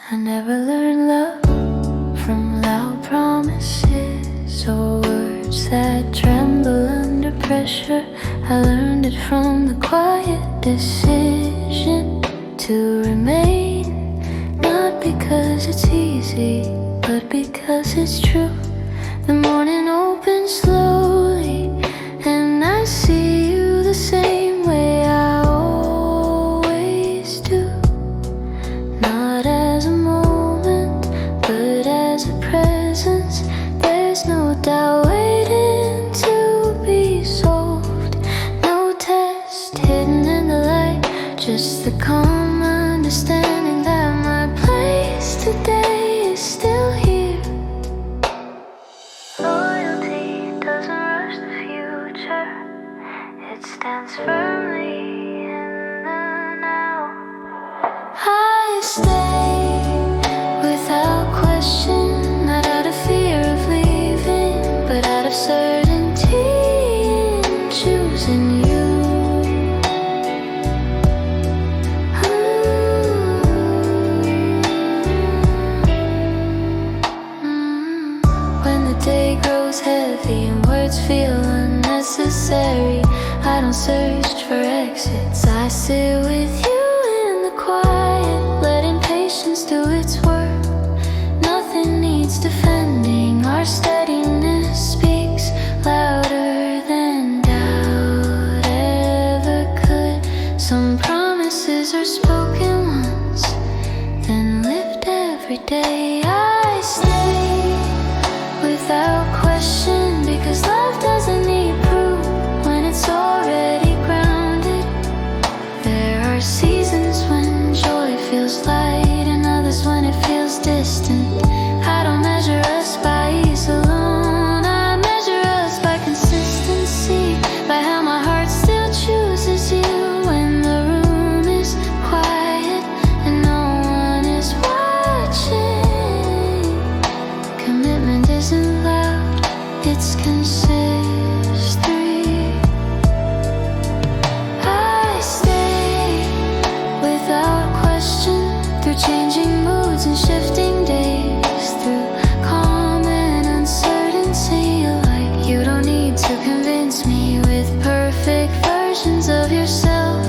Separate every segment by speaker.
Speaker 1: I never learned love from loud promises or words that tremble under pressure. I learned it from the quiet decision to remain, not because it's easy, but because it's true. The morning opens slowly, and I see you the same way I always do. Not as a moment, but as a presence. There's no doubt waiting to be solved. No test hidden in the light, just the calm understanding that my place today is still here. Loyalty doesn't rush the future, it stands firmly in the now. I stay without question, not out of fear of leaving, but out of certainty in choosing you. When the day grows heavy and words feel unnecessary, I don't search for exits, I sit with you in the quiet, letting patience do its work. Nothing needs defending, our steadiness speaks louder than doubt ever could. Some promises are spoken once, then lived every day. I stay without question, because love doesn't need proof when it's already grounded. There are seasons when joy feels light, and others when it feels distant. I don't measure us by ease alone, I measure us by consistency, by how my heart still chooses you when the room is quiet and no one is watching. Commitment isn't loud, it's consistory. I stay without question, through changing moods and shifting days, through calm and uncertainty alike. You don't need to convince me with perfect versions of yourself.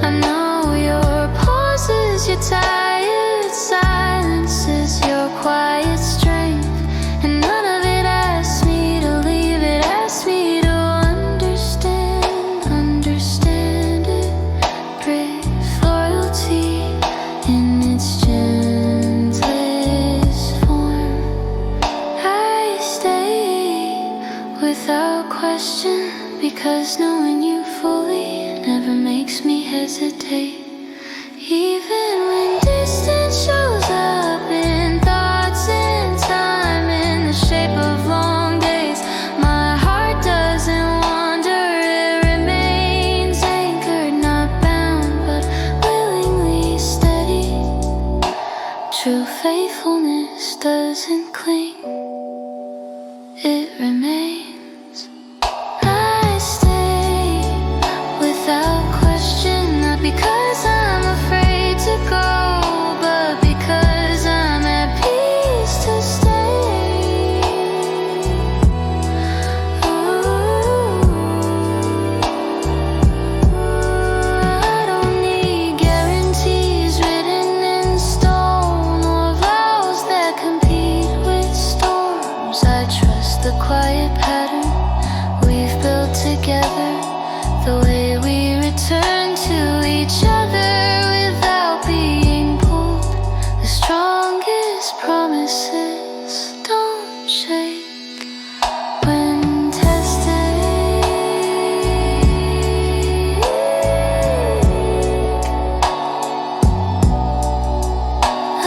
Speaker 1: I know your pauses, your tired silences, your quiet strength, and none of it asks me to leave, it asks me to understand it. Brave loyalty in its gentlest form. I stay without question, because knowing you fully never makes me hesitate. Even when distance shows up in thoughts and time in the shape of long days, my heart doesn't wander, it remains anchored, not bound, but willingly steady. True faithfulness doesn't cling, it remains. I stay without question, not because I'm afraid to go, but because I'm at peace to stay. I don't need guarantees written in stone, or vows that compete with storms. I trust the quiet pattern we've built together, the way we return to each other without being pulled. The strongest promises don't shake when tested.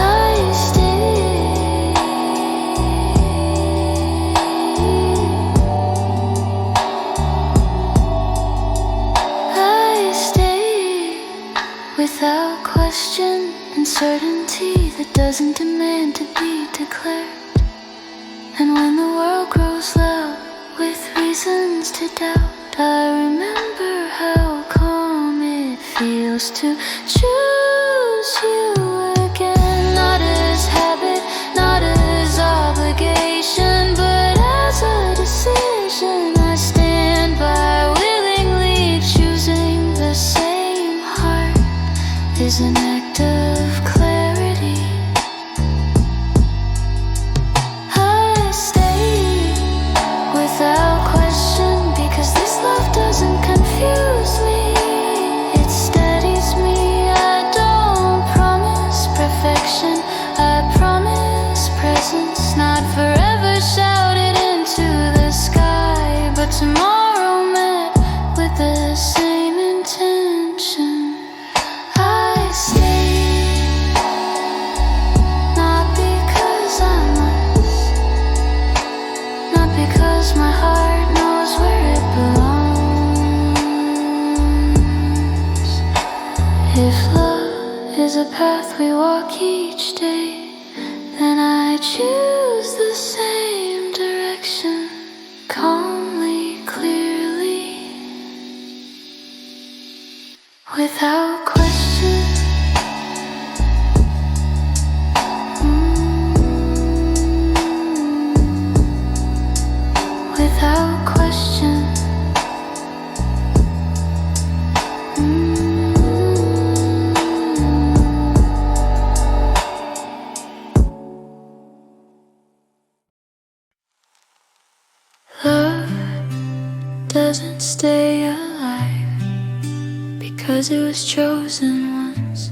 Speaker 1: I stay. I stay without question and certainty that doesn't demand to be declared. And when the world grows loud with reasons to doubt, I remember how calm it feels to choose you again. Not as as an act of clarity. I stay without question, because this love doesn't confuse me. It steadies me. I don't promise perfection, I promise presence. Not forever shouted into the sky, but tomorrow met with the same intention. I stay, not because I must, not because my heart knows where it belongs. If love is a path we walk each day, then I choose the same direction, calmly, clearly, without question. Without question. Love doesn't stay alive because it was chosen once.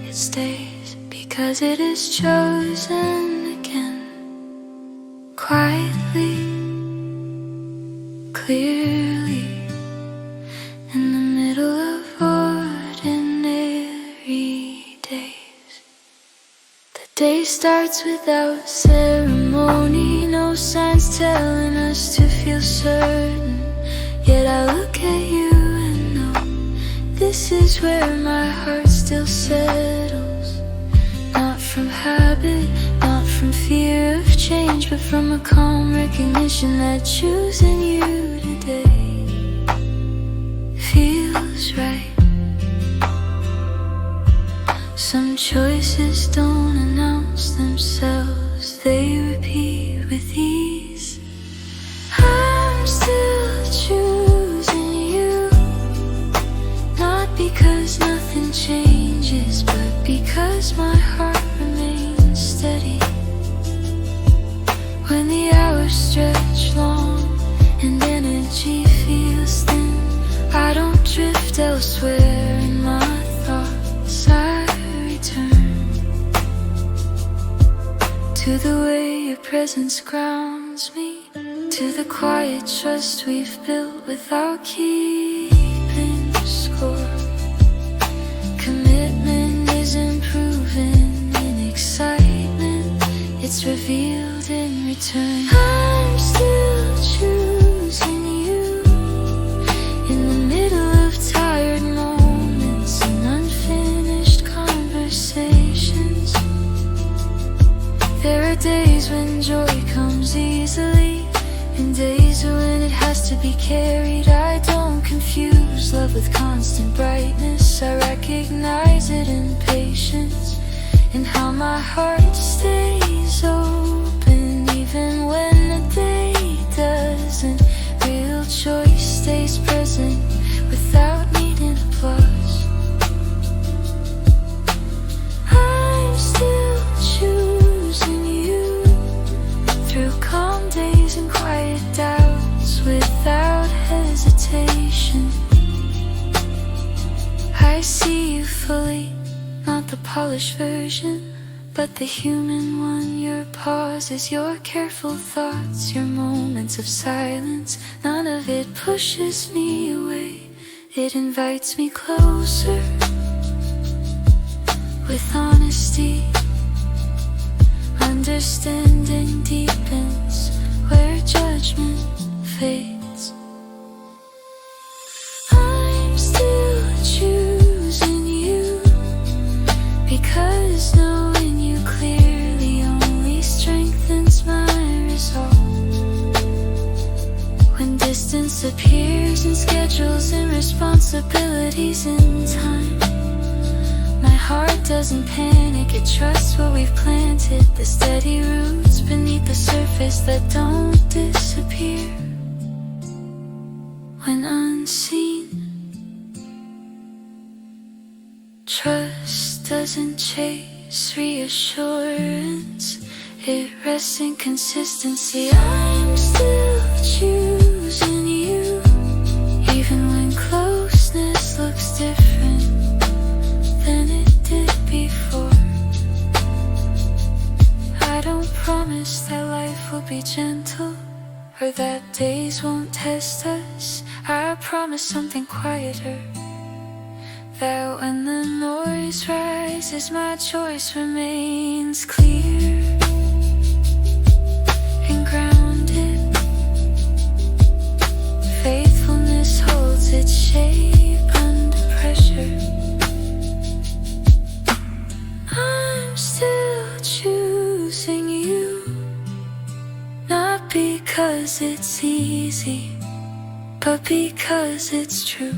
Speaker 1: It stays because it is chosen again. Quietly, clearly, in the middle of ordinary days. The day starts without ceremony, no signs telling us to feel certain. Yet I look at you and know this is where my heart still settles. Not from habit, not from fear of change, but from a calm recognition that choosing you today feels right. Some choices don't announce themselves, they repeat with ease. I'm still choosing you, not because nothing changes, but because my heart remains steady. When the hours stretch long and energy feels thin, I don't drift elsewhere in my thoughts. I return to the way your presence grounds me, to the quiet trust we've built without keeping score. Commitment isn't proven in excitement, it's revealed in return. I'm still choosing you in the middle of tired moments and unfinished conversations. There are days when joy comes easily, and days when it has to be carried. I don't confuse love with constant brightness, I recognize it in patience, and how my heart stays open even when the day doesn't. Real choice stays present without needing applause. I'm still choosing you through calm days and quiet doubts without hesitation. I see you fully, not the polished version, but the human one. Your pauses, your careful thoughts, your moments of silence. None of it pushes me away, it invites me closer. With honesty, understanding deepens where judgment fades. I'm still choosing you because knowing you clearly only strengthens my resolve. When distance appears in schedules and responsibilities in time, my heart doesn't panic, it trusts what we've planted. The steady roots beneath the surface that don't disappear when unseen. Trust doesn't chase reassurance, it rests in consistency. I'm still choosing you, even when closeness looks different than it did before. I don't promise that life will be gentle, or that days won't test us. I promise something quieter, that when the noise rises, my choice remains clear and grounded. Faithfulness holds its shape under pressure. I'm still choosing you, not because it's easy, but because it's true.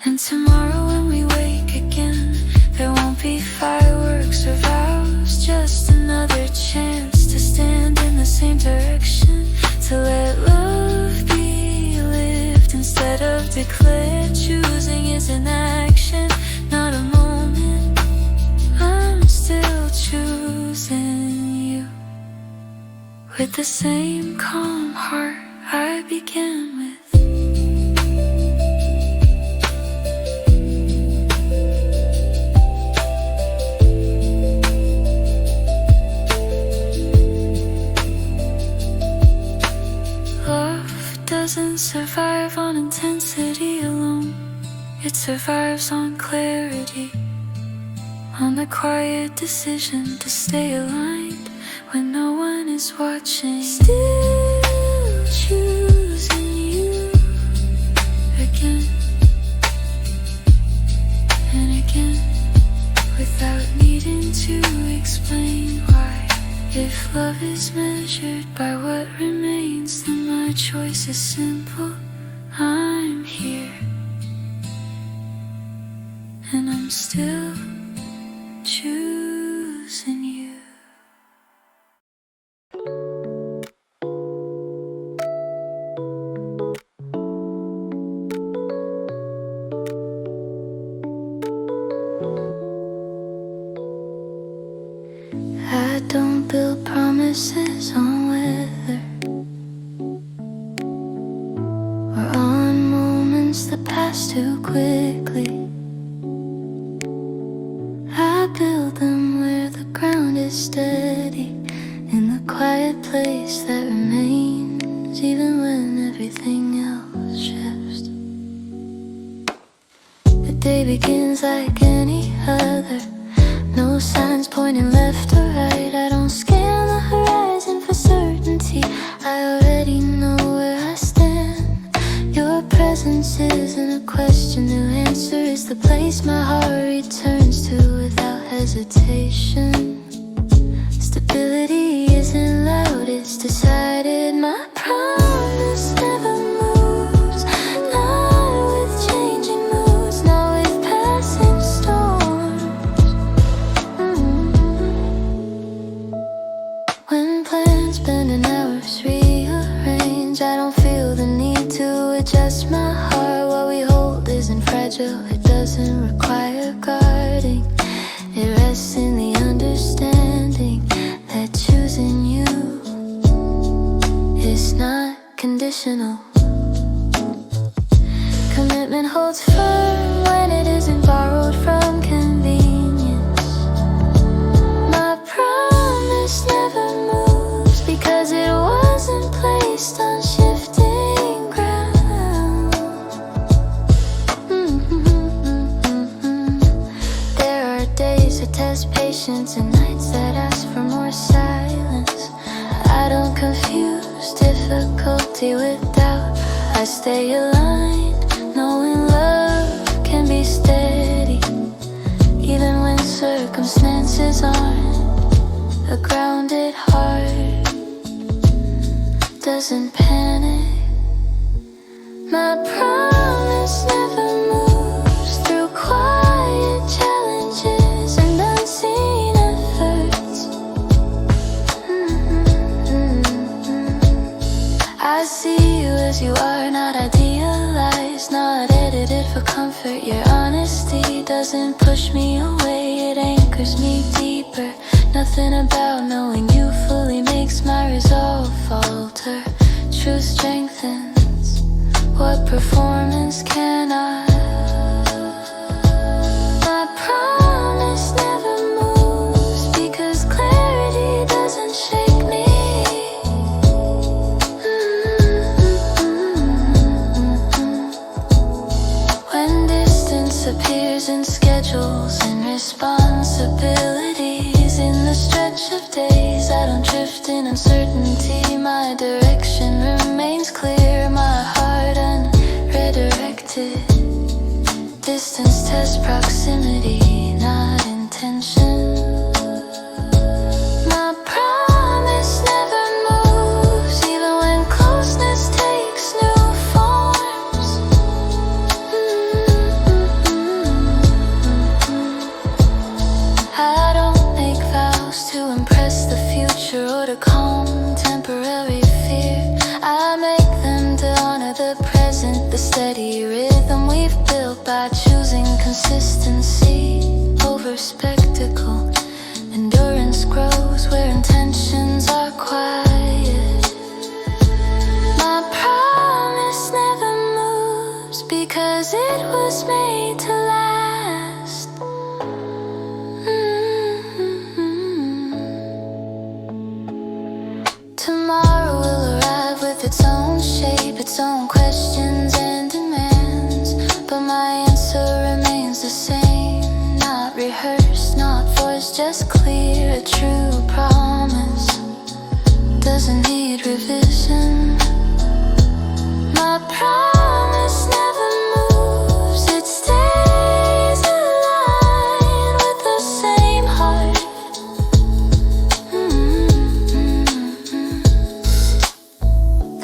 Speaker 1: And tomorrow when we wake again, there won't be fireworks or vows, just another chance to stand in the same direction, to let love be lived instead of declared. Choosing is an action, not a moment. I'm still choosing you, with the same calm heart I began with. Doesn't survive on intensity alone, it survives on clarity, on the quiet decision to stay aligned when no one is watching. Still choosing you again and again, without needing to explain why. If love is measured by what remains, then my choice is simple. I'm here, and I'm still choosing you. I don't build promises on weather or on moments that pass too quickly. I build them where the ground is steady, in the quiet place that remains even when everything else shifts. The day begins like any other, no signs pointing left or right. I don't scan the horizon for certainty, I already know where I stand. Your presence isn't a question, the answer is the place my heart returns to without hesitation. Stability isn't loud, it's decided. My promise never moves, not with changing moods, not with passing storms. When plans bend and hours rearrange, I don't feel the need to adjust my heart. What we hold isn't fragile, it doesn't require guarding. It rests in the understanding that choosing you is not conditional. Commitment holds firm when it isn't borrowed from convenience. My promise never moves because it wasn't placed on shifting ground. There are days that test patience and nights that ask for more silence. I don't confuse difficulty with doubt, I stay aligned, knowing love can be steady even when circumstances aren't. A grounded heart doesn't panic. My promise never moves through quiet challenges and unseen efforts. I see you as you are, not idealized, not edited for comfort. Your honesty doesn't push me away, it anchors me deeper. Nothing about knowing you fully makes my resolve falter. Truth strengthens what performance cannot. My promise never moves because clarity doesn't shake me. When distance appears in schedules and responsibilities, in the stretch of days I don't drift in uncertainty. My direction remains clear, my heart unredirected. Distance tests proximity, not intention. My promise never moves, even when closeness takes new forms. I don't make vows to impress the future or to calm temporary fear. I make them to honor the present, the steady rhythm we've built by choosing consistency over spectacle. Endurance grows where intentions are quiet. My promise never moves because it was made to last. Tomorrow will arrive with its own shape, its own questions and demands, but my answer remains the same. Not rehearsed, not forced, just clear. A true promise doesn't need revision. My promise never moves, it stays aligned with the same heart.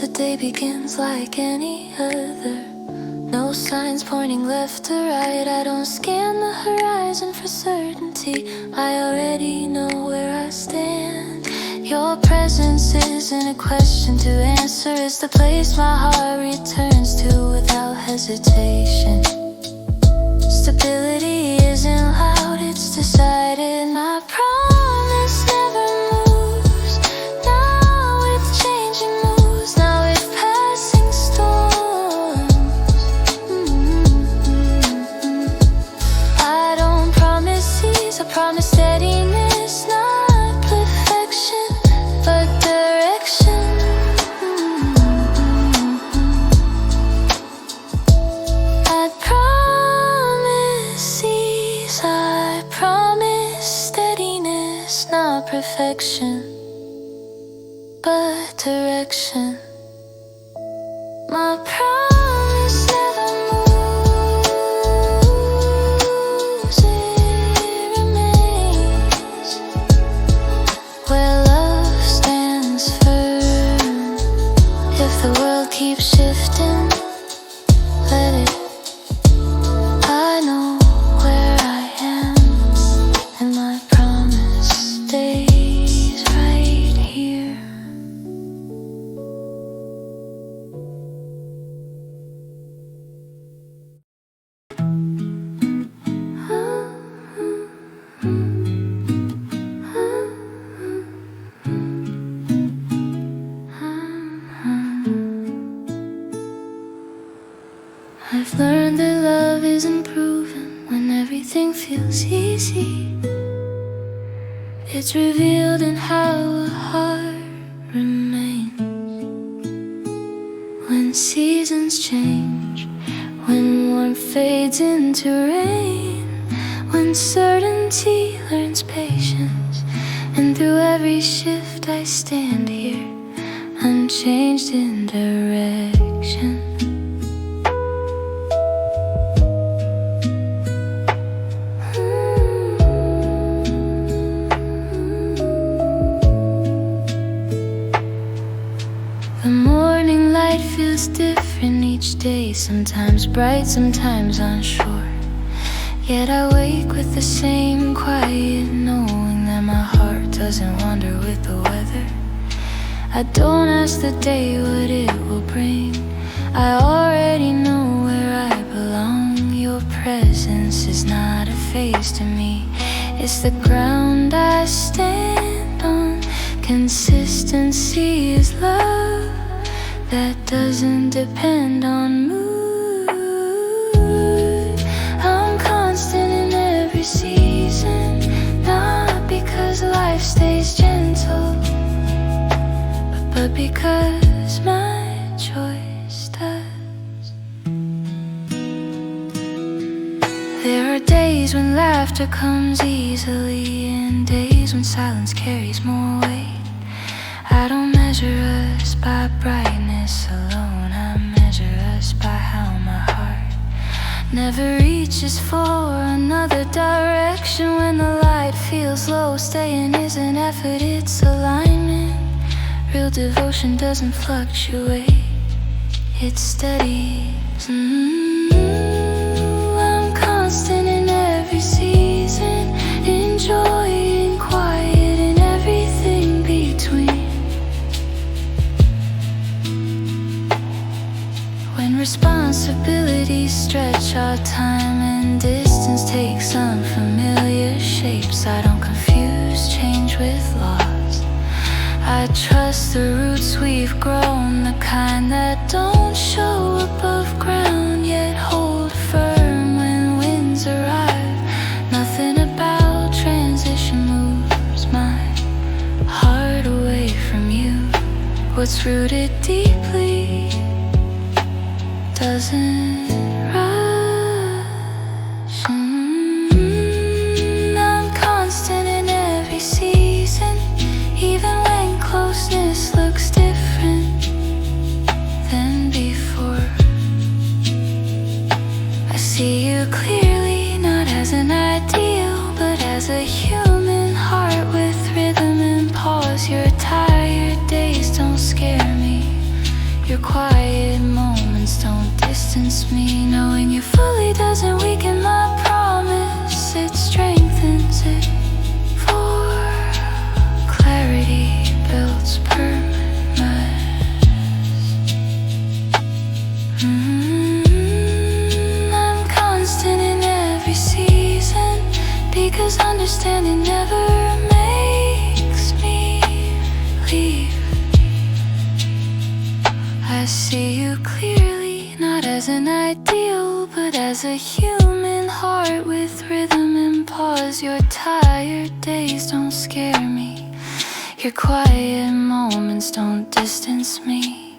Speaker 1: The day begins like any other. No signs pointing left to right. I don't scan the horizon for certainty. I already know where I stand. Your presence isn't a question to answer. It's the place my heart returns to without hesitation. Stability isn't loud, it's decided. My promise never moves. Now with changing moods, now with passing storms. I don't promise ease, I promise steadiness, not perfection, but direction. I promise ease, I promise steadiness, not perfection, but direction. My promise never moves, it remains where love stands firm. If the world keeps shifting, let it. I know where I am, and my promise stays right here. I've learned that love isn't proven when everything feels easy. It's revealed in how a heart remains when seasons change, when warmth fades into rain, when certainty learns patience. And through every shift I stand here, unchanged in direction. The morning light feels different each day, sometimes bright, sometimes unsure. Yet I wake with the same quiet knowing that my heart doesn't wander with the weather. I don't ask the day what it will bring, I already know where I belong. Your presence is not a phase to me. It's the ground I stand on. Consistency is love that doesn't depend on mood. I'm constant in every season, not because life stays gentle, but because my choice does. There are days when laughter comes easily, and days when silence carries more weight. I don't measure us by brightness alone, I measure us by how my heart never reaches for another direction. When the light feels low, staying is an effort, it's alignment. Real devotion doesn't fluctuate, it steadies. I'm constant in every season, enjoying quiet in everything between. When responsibilities stretch our time and distance takes unfamiliar shapes, I don't confuse change with loss. I trust the roots we've grown, the kind that don't show above ground yet hold firm when winds arrive. Nothing about transition moves my heart away from you. What's rooted deeply doesn't rush. I'm constant in every season, even when closeness looks different than before. I see you clearly, not as an ideal, but as a human heart with rhythm and pause. Your tired days don't scare me, your quiet moments don't distance me. Knowing you fully doesn't weaken my promise, it strengthens it. For clarity builds permanence. I'm constant in every season, because understanding never makes me leave. I see you clearly, not as an ideal, but as a human heart with rhythm and pause. Your tired days don't scare me, your quiet moments don't distance me.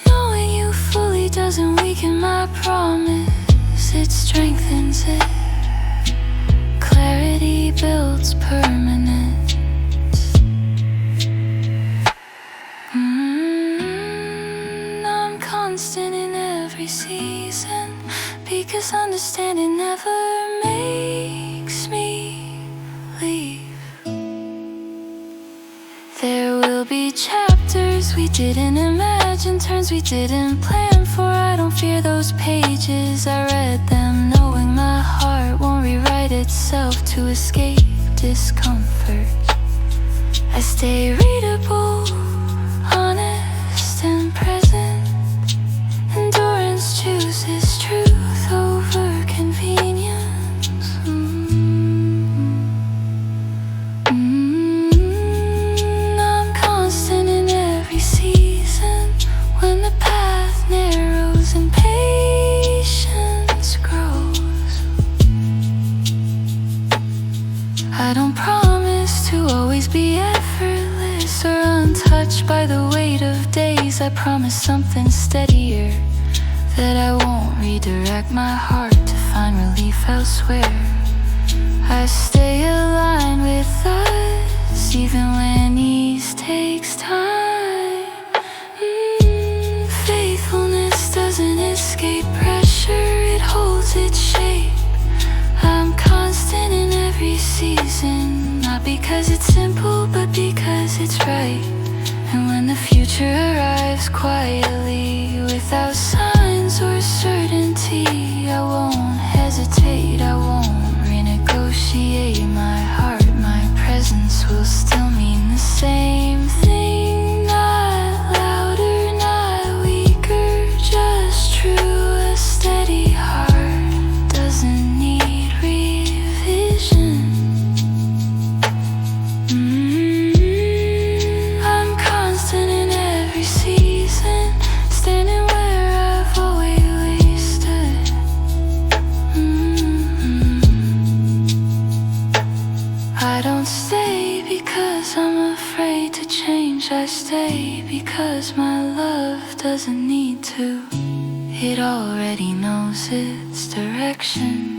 Speaker 1: Knowing you fully doesn't weaken my promise, it strengthens it. Clarity builds permanence. I'm constant in every season, because understanding never makes me leave. There will be chapters we didn't imagine, turns we didn't plan for. I don't fear those pages, I read them knowing my heart won't rewrite itself to escape discomfort. I stay readable, honest and present. Endurance chooses truth over convenience. I'm constant in every season, when the path narrows and patience grows. I don't promise to always be effortless or untouched by the weight of days. I promise something steadier, that I won't redirect my heart to find relief elsewhere. I stay aligned with us, even when ease takes time. Faithfulness doesn't escape pressure, it holds its shape. I'm constant in every season, not because it's simple, but because it's right. And when the future arrives quietly, without signs or certainty, I won't hesitate, I won't renegotiate. My heart, my presence will still mean the same thing. Not louder, not weaker, just true. A steady heart doesn't need revision. don't stay because I'm afraid to change. I stay because my love doesn't need to. It already knows its direction.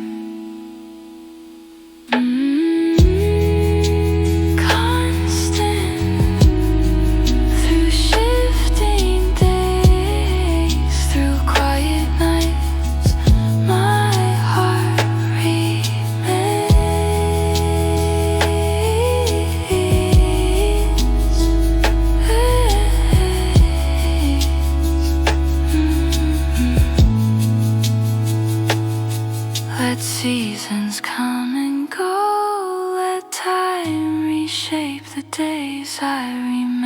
Speaker 1: Let seasons come and go, let time reshape the days I remain.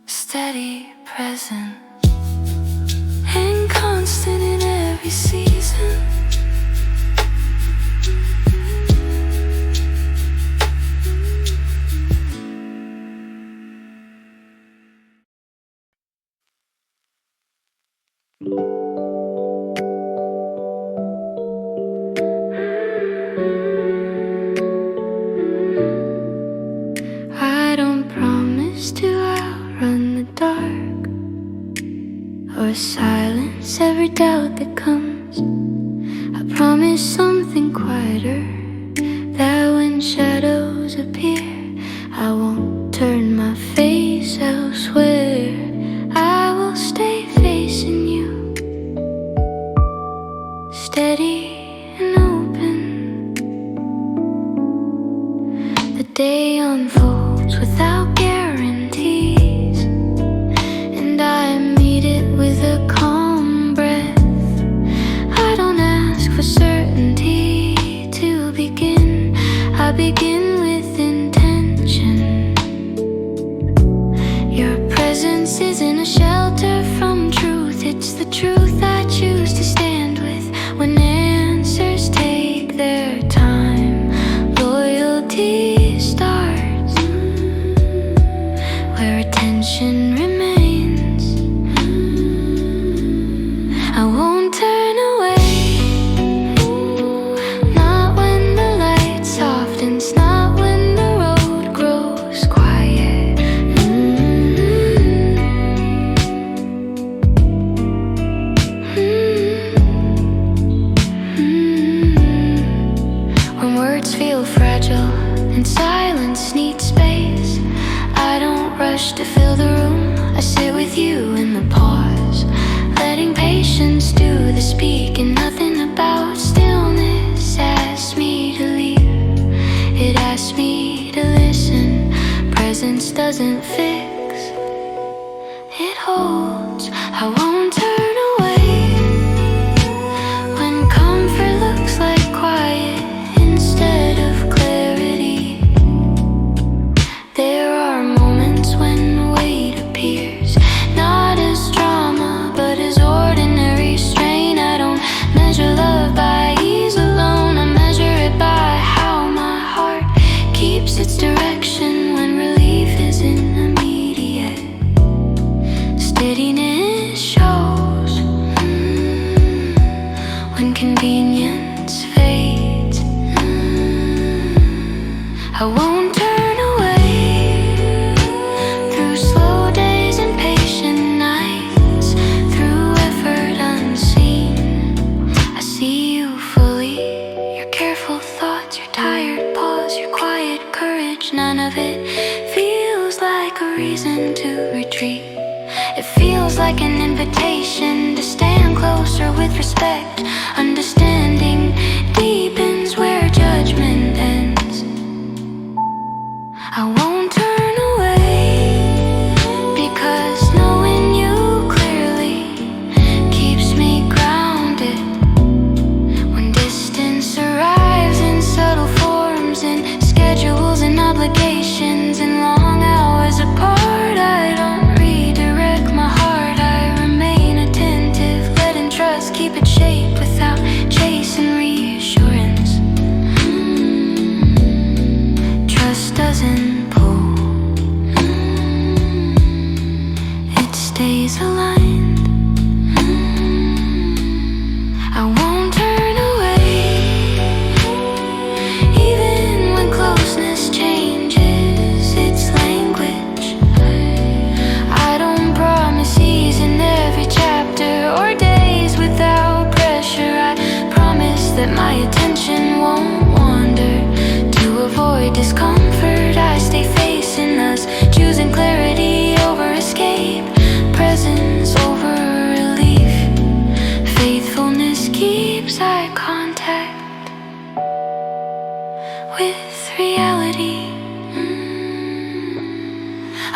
Speaker 1: Steady present and constant in every season. I don't promise to outrun the dark or silence every doubt that comes. I promise something quieter, that when shadows appear I won't turn my face elsewhere. I will stay facing you, steady and open. The day unfolds without guarantees, and I meet it with a calm breath. I don't ask for certainty to begin, I begin with intention. Your presence isn't a shelter from truth, it's the truth I choose to stand with when answers take their time. Loyalty starts where attention remains. I won't turn away, not when the light softens, not when the road grows quiet. When words feel fragile and silence needs space, I don't rush to fill the room, I sit with you in the pause, letting patience do the speaking. Nothing about stillness asks me to leave, it asks me to listen. Presence doesn't fix, it holds. I won't turn away when comfort looks like quiet instead of clarity. There are moments when weight appears, not as drama but as ordinary strain. I don't measure love by ease alone, I measure it by how my heart keeps its direction when relief isn't immediate. Steadiness shows when convenience fades. I won't turn away through slow days and patient nights, through effort unseen. I see you fully, your careful thoughts, your tired pause, your quiet courage. None of it feels like a reason to retreat. It feels like an invitation to stand closer with respect. Understanding deepens where judgment ends. I won't turn away because knowing you clearly keeps me grounded. When distance arrives in subtle forms, in schedules and obligations, and long hours apart, I don't redirect my heart, I remain attentive, letting trust keep it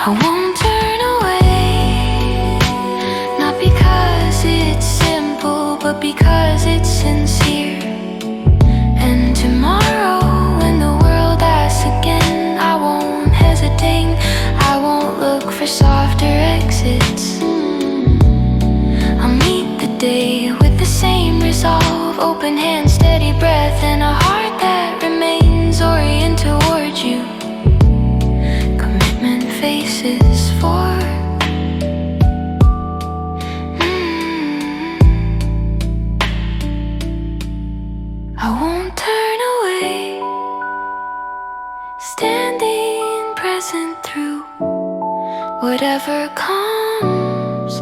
Speaker 1: I won't turn away, not because it's simple, but because it's sincere. And tomorrow, when the world asks again, I won't hesitate, I won't look for softer exits. I'll meet the day with the same resolve, open hand, steady breath, and a heart that remains oriented towards you. Commitment faces forward. I won't turn away, standing present through whatever comes.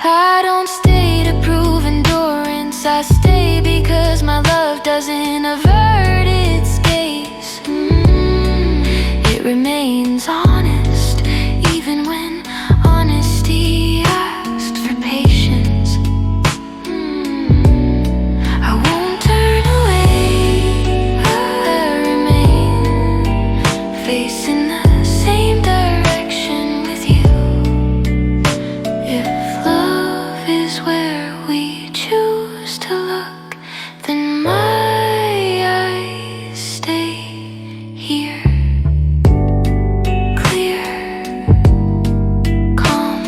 Speaker 1: I don't stay to prove endurance, I stay because my love doesn't avert its gaze. It remains honest, even when honesty asks for patience. I won't turn away, I remain facing the same direction with you. If love is where we choose to look, then my eyes stay here. Clear, calm,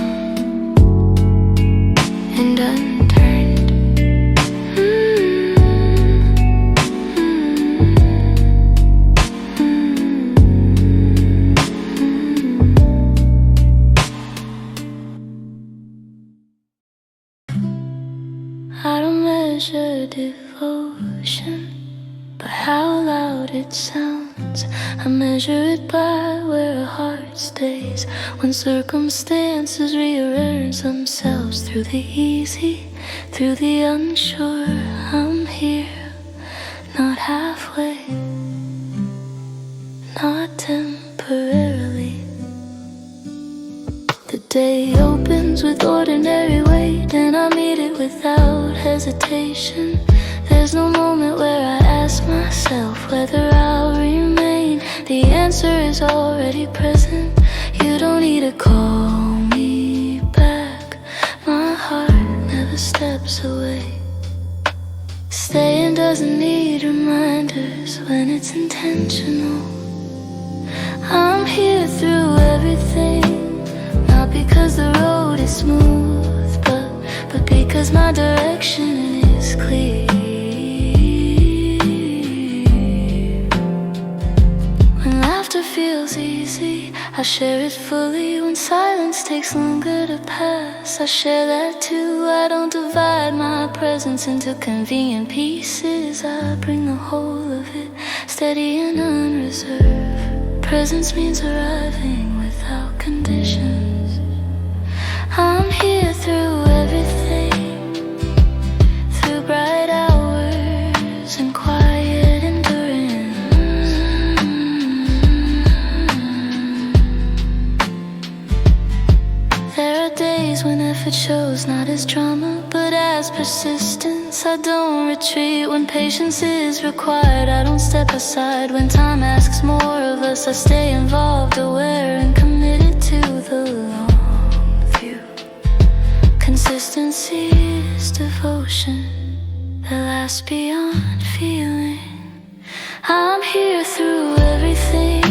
Speaker 1: and unturned. I don't measure devotion by how loud it sounds. I measure it by where a heart stays when circumstances rearrange themselves through the easy, through the unsure. I'm here, not halfway, not temporarily. The day opens with ordinary weight, and I meet it without hesitation. There's no moment where I ask myself whether I'll remain. The answer is already present. You don't need to call me back. My heart never steps away. Staying doesn't need reminders when it's intentional. I'm here through everything, not because the road is smooth, but because my direction is clear. When laughter feels easy, I share it fully. When silence takes longer to pass, I share that too. I don't divide my presence into convenient pieces. I bring the whole of it, steady and unreserved. Presence means arriving without conditions. I'm here through everything, through bright hours and quiet endurance. There are days when effort shows not as drama, but as persistence. I don't retreat when patience is required. I don't step aside when time asks more of us. I stay involved, aware, and committed to the long view. Consistency is devotion that lasts beyond feeling. I'm here through everything,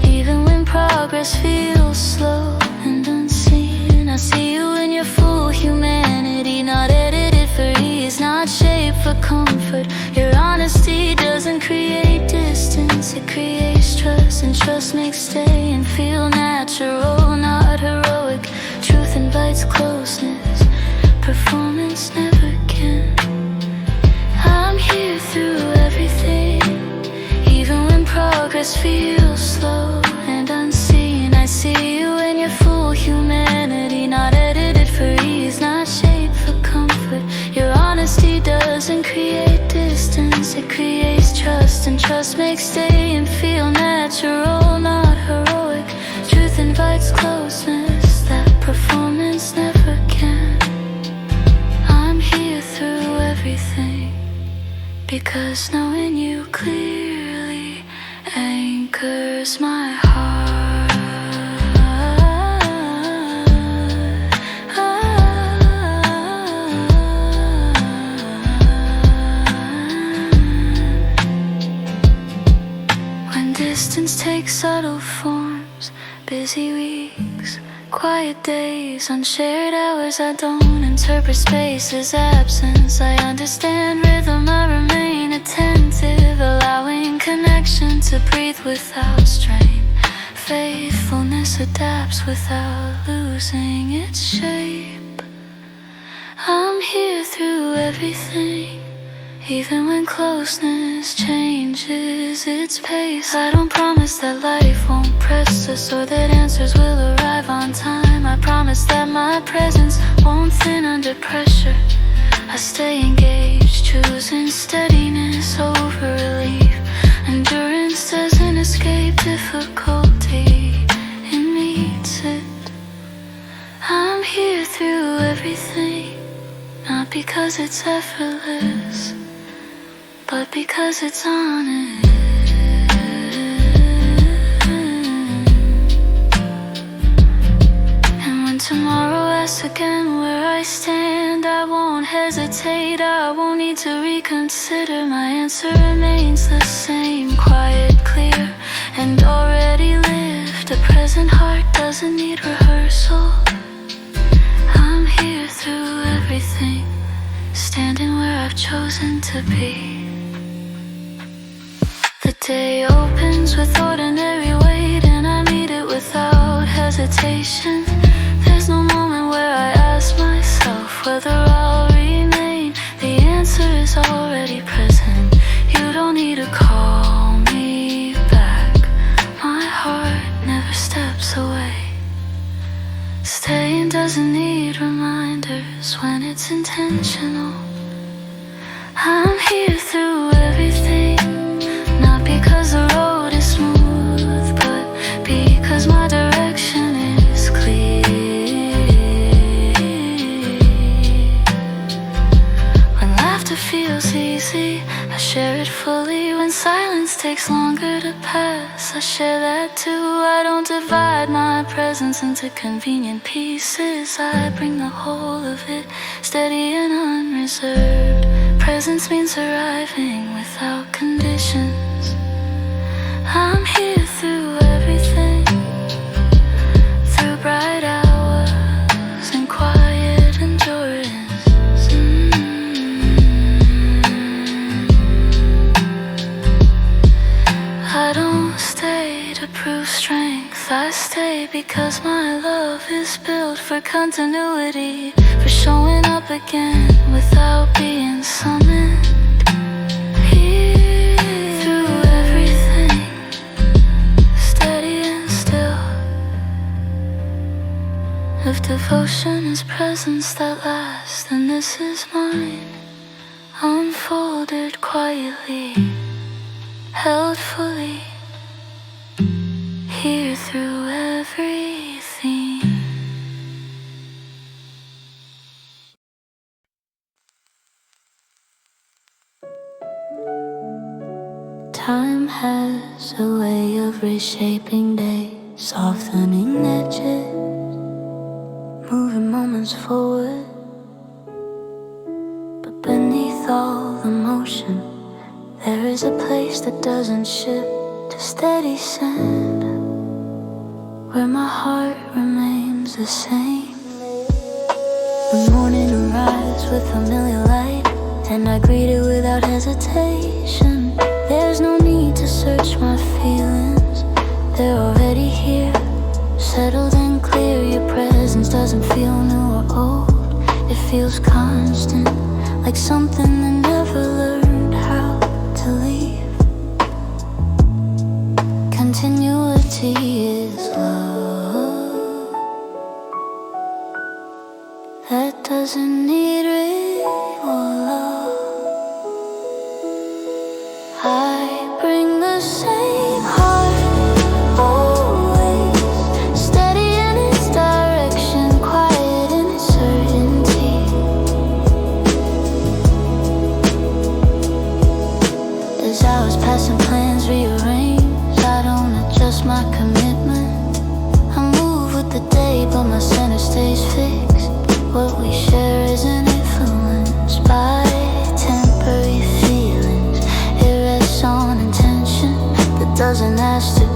Speaker 1: even when progress feels slow and unseen. I see you in your full humanity, not edited for ease, not shaped for comfort. Your honesty doesn't create distance, it creates trust, and trust makes staying feel natural, not heroic. Truth invites closeness, performance never can. I'm here through everything, even when progress feels slow and unseen. I see you in your full humanity, not edited for ease, not shaped for comfort. Your honesty doesn't create distance, it creates trust, and trust makes staying feel natural, not heroic. Truth invites closeness that performance never can. I'm here through everything, because knowing you clearly anchors my heart. distance takes subtle forms, busy weeks, quiet days, unshared hours. I don't interpret space as absence. I understand rhythm, I remain attentive, allowing connection to breathe without strain. Faithfulness adapts without losing its shape. I'm here through everything, even when closeness changes its pace. I don't promise that life won't press us or that answers will arrive on time. I promise that my presence won't thin under pressure. I stay engaged, choosing steadiness over relief. Endurance doesn't escape difficulty, it meets it. I'm here through everything, not because it's effortless, but because it's honest. And when tomorrow asks again where I stand, I won't hesitate, I won't need to reconsider. My answer remains the same, quiet, clear, and already lived. A present heart doesn't need rehearsal. I'm here through everything, standing where I've chosen to be. The day opens with ordinary weight, and I meet it without hesitation. There's no moment where I ask myself whether I'll remain. The answer is already present. You don't need to call me back. My heart never steps away. Staying doesn't need reminders when it's intentional. I'm here through everything, not because the road is smooth, but because my direction is clear. When laughter feels easy, I share it fully. When silence takes longer to pass, I share that too. I don't divide my presence into convenient pieces. I bring the whole of it, steady and unreserved. Presence means arriving without conditions. I'm here through everything, through bright hours and quiet endurance. I don't stay to prove strength, I stay because my love is built for continuity, for showing up again without being summoned. Here through everything, steady and still. If devotion is presence that lasts, then this is mine, unfolded quietly, held fully, here through everything. Time has a way of reshaping days, softening edges, moving moments forward. But beneath all the motion, there is a place that doesn't shift to steady sand, where my heart remains the same. The morning arrives with familiar light, and I greet it without hesitation. There's no need to search my feelings, they're already here, settled and clear. Your presence doesn't feel new or old, it feels constant, like something that never learned how to leave. Continuity is love that doesn't need love. I bring the same heart, always steady in its direction, quiet in its certainty. As hours pass and plans rearrange, I don't adjust my commitment. I move with the day, but my center stays fixed. What we share isn't influenced by temporary feelings. It rests on intention that doesn't ask to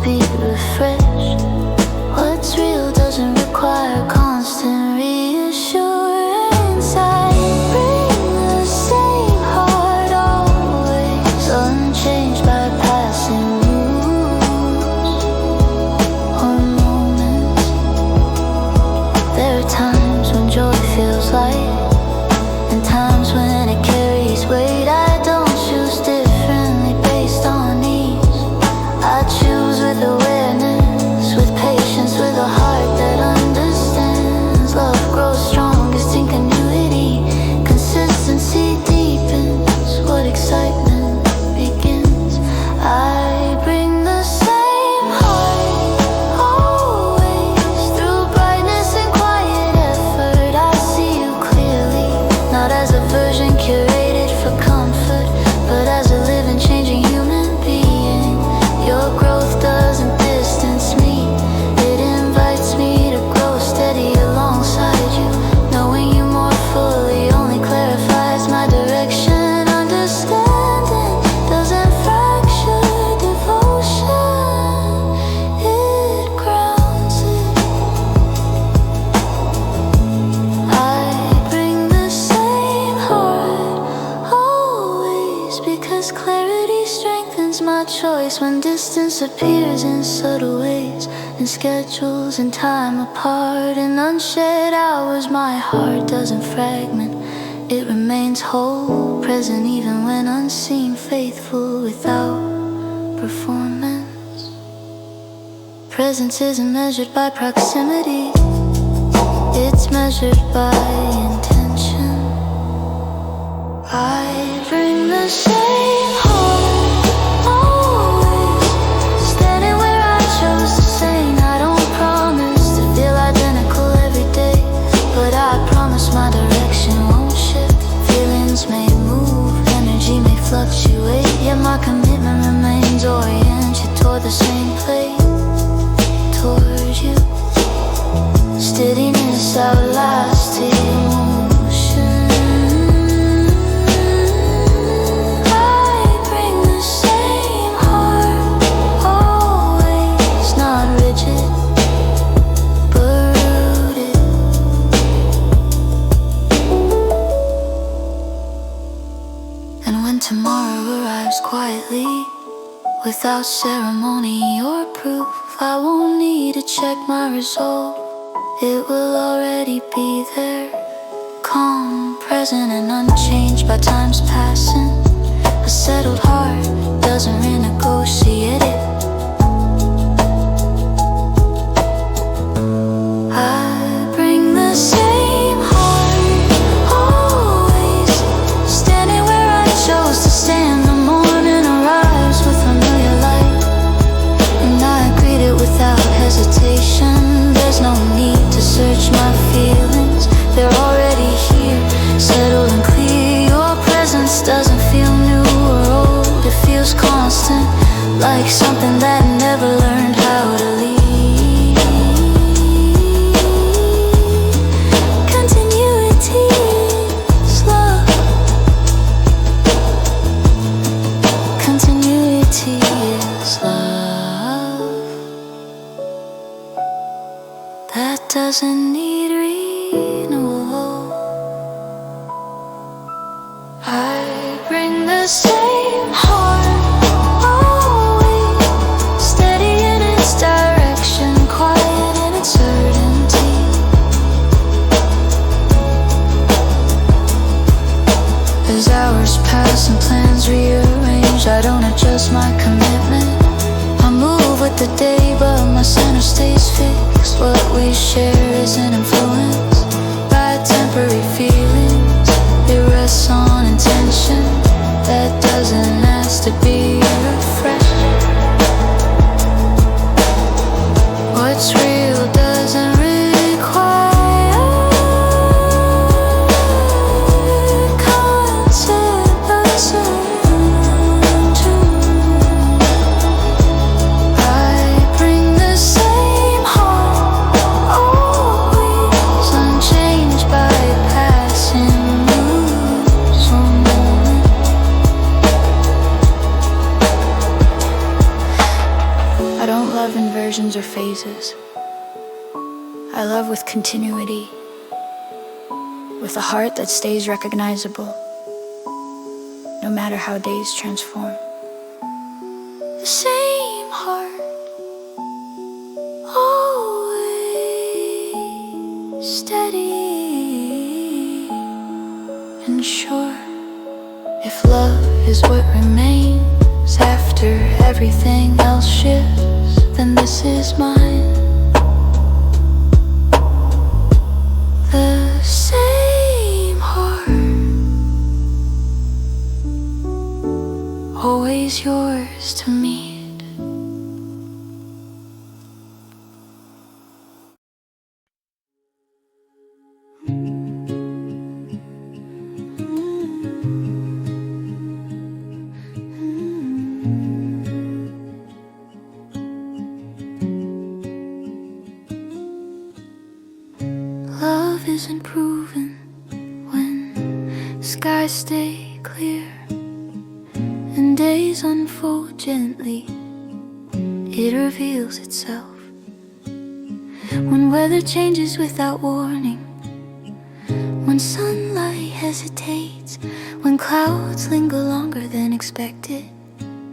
Speaker 1: 'cause clarity strengthens my choice when distance appears in subtle ways, in schedules and time apart, in unshared hours. My heart doesn't fragment, it remains whole, present even when unseen, faithful without performance. Presence isn't measured by proximity, it's measured by intention. I bring the same heart, always standing where I chose to sing. I don't promise to feel identical every day, but I promise my direction won't shift. Feelings may move, energy may fluctuate, yet my commitment remains oriented toward the same place, toward you. Steadiness outlasts emotion. I bring the same heart, always not rigid, but rooted. And when tomorrow arrives quietly, without ceremony or proof, I won't need to check my resolve. It will already be there, calm, present and unchanged by time's passing. A settled heart doesn't renegotiate it. I bring the same heart, always standing where I chose to stand. The morning arrives with familiar light, and I greet it without hesitation. There's no need to search my feelings, they're already here, settled and clear. Your presence doesn't feel new or old, it feels constant, like something that never learned how to leave. Continuity is love. Continuity is love. That doesn't need renewal. I bring the same heart, always steady in its direction, quiet in its certainty. As hours pass and plans rearrange, I don't adjust my commitment. I move with the day, but my center stays fixed. What we share isn't influenced by temporary feelings, it rests on intention that doesn't ask to be refreshed. What's real doesn't require concept, but certain. I bring the same heart, always unchanged by passing moods or moments. I don't love inversions or phases. I love with continuity, with a heart that stays recognizable, no matter how days transform. The same heart, always steady and sure. If love is what remains after everything else shifts, then this is mine. The same heart, always yours to meet. Love isn't proven when skies stay clear and days unfold gently. It reveals itself when weather changes without warning, when sunlight hesitates, when clouds linger longer than expected.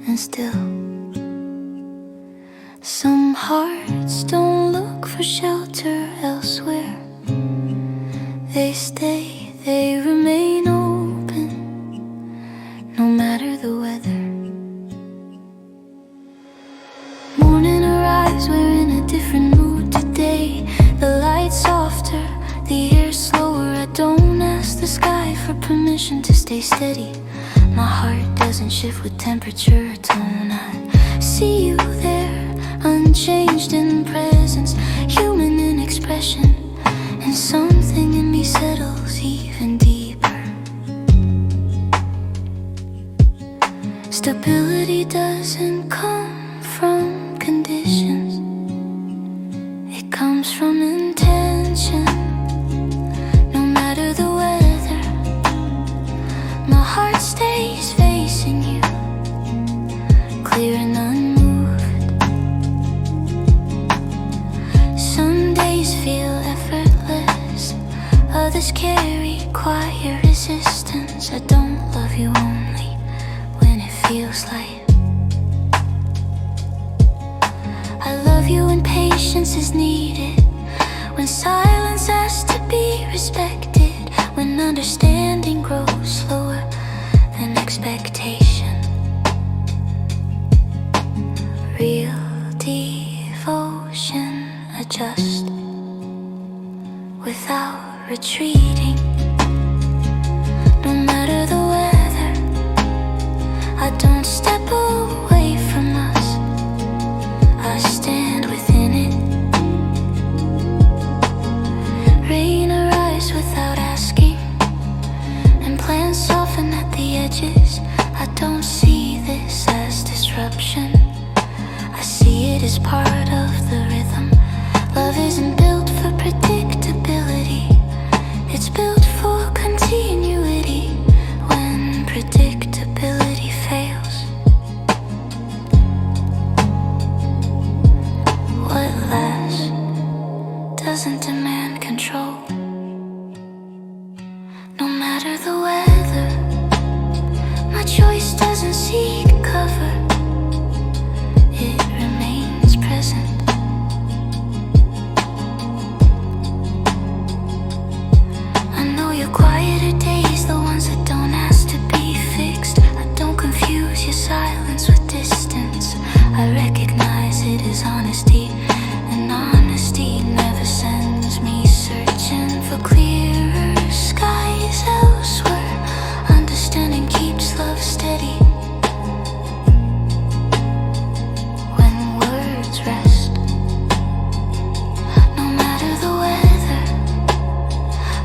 Speaker 1: And still, some hearts don't look for shelter elsewhere. They stay, they remain open, no matter the weather. Morning arrives, we're in a different mood today. The light's softer, the air's slower. I don't ask the sky for permission to stay steady. My heart doesn't shift with temperature or tone. I see you there, unchanged in presence, human in expression. And something in me settles even deeper. Stability doesn't come from conditions, it comes from intention. No matter the weather, my heart stays facing you, clear and unmoved. Some days feel effortless, others carry quiet resistance. I don't love you only when it feels light. I love you when patience is needed, when silence has to be respected, when understanding grows slower than expectation. Real devotion adjusts without retreating. No matter the weather, I don't step away from us, I stand within it. Rain arrives without asking, and plans soften at the edges. I don't see this as disruption, I see it as part of the rhythm. Love isn't built for predictability, it's built for continuity. When predictability fails, what lasts doesn't demand control. No matter the weather, my choice doesn't seek cover, it remains present. I know your quieter days, the ones that don't ask to be fixed. I don't confuse your silence with distance, I recognize it as honesty, and honesty never sends me searching for clearer skies elsewhere. Understanding keeps love steady when words rest. No matter the weather,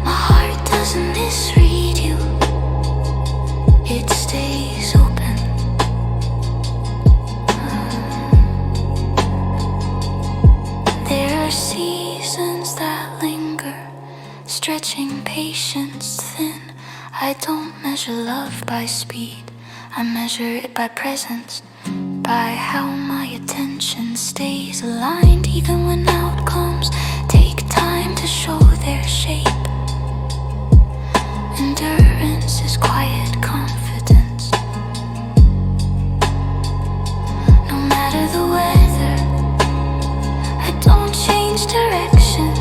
Speaker 1: my heart doesn't misread you, it stays open. There are seasons that linger, stretching patience thin. I don't measure love by speed, I measure it by presence, by how my attention stays aligned even when outcomes take time to show their shape. Endurance is quiet confidence. No matter the weather, I don't change direction,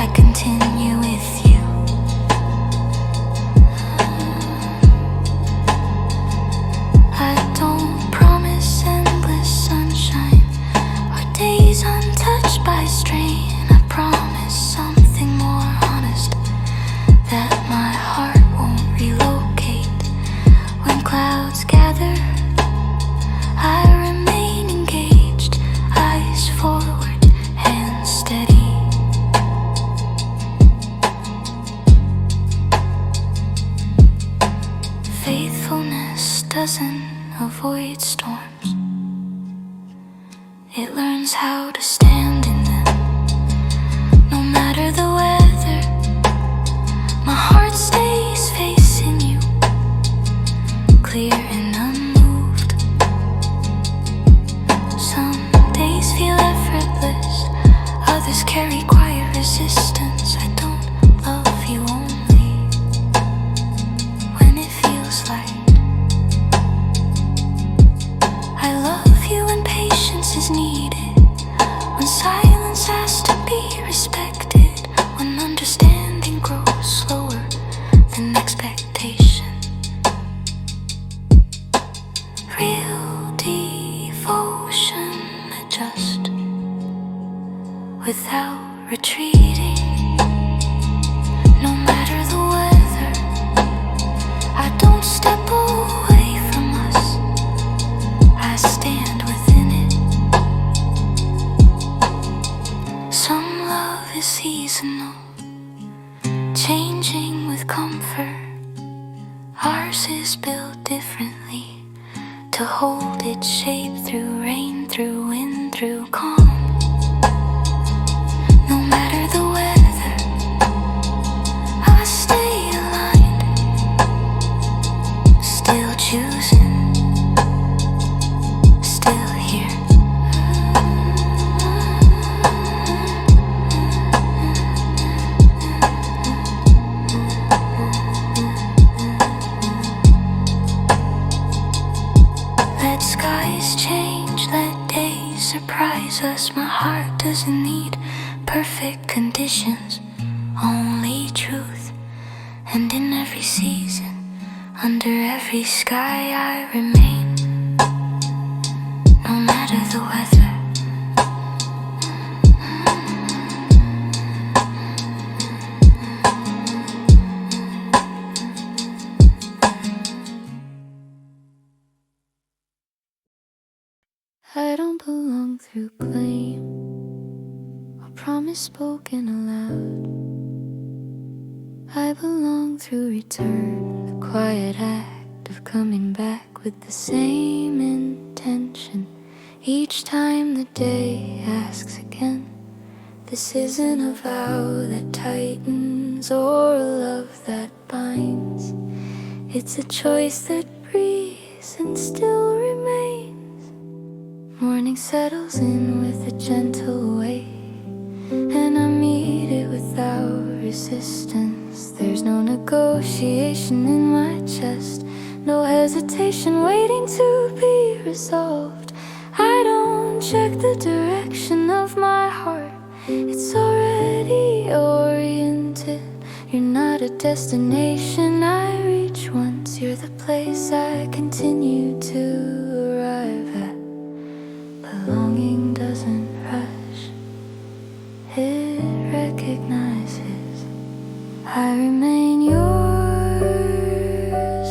Speaker 1: I continue with you. I don't promise endless sunshine or days untouched by strain. I promise something more honest, that my heart won't relocate. When clouds gather, I remain engaged, eyes forward, hands steady. Faithfulness doesn't avoid storms, it learns how to stand in them. No matter the weather, my heart stays facing you, clear and unmoved. Some days feel effortless, others carry quiet resistance. I don't love you only without retreating. No matter the weather, I don't step away from us, I stand within it. Some love is seasonal, changing with comfort. Ours is built differently, to hold its shape through rain, through wind, through calm. No matter the weather, I stay aligned, still choosing, still here. Let skies change, let days surprise us. My heart doesn't need perfect conditions, only truth. And in every season, under every sky, I remain, no matter the weather. I don't belong through claim or promise spoken aloud. I belong through return, the quiet act of coming back with the same intention. Each time the day asks again, this isn't a vow that tightens or a love that binds. It's a choice that breathes and still remains. Morning settles in with a gentle wave, and I meet it without resistance. There's no negotiation in my chest, no hesitation waiting to be resolved. I don't check the direction of my heart, it's already oriented. You're not a destination I reach once, you're the place I continue to arrive at. Belonging doesn't rush, it recognizes. I remain yours,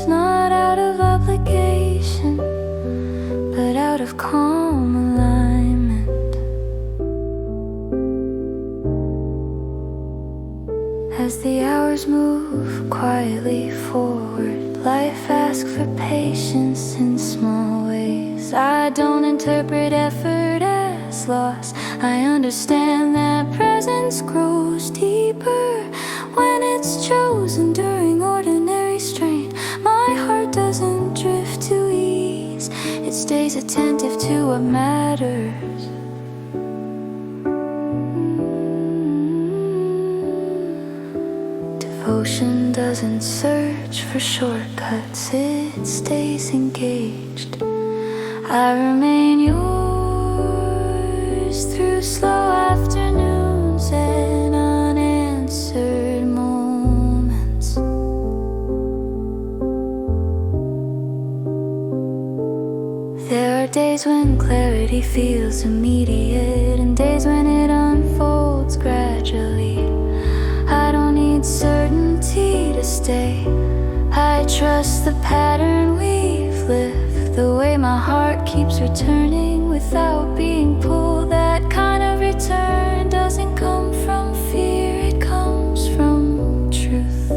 Speaker 1: not out of obligation, but out of calm alignment. As the hours move quietly forward, life asks for patience in small ways. I don't interpret effort as loss, I understand that presence grows deeper when it's chosen during ordinary strain. My heart doesn't drift to ease, it stays attentive to what matters. Devotion doesn't search for shortcuts, it stays engaged. I remain yours through slow afternoons and unanswered moments. There are days when clarity feels immediate, and days when it unfolds gradually. I don't need certainty to stay, I trust the pattern we've lived, the way my heart keeps returning without being pulled. That kind of return doesn't come from fear, it comes from truth.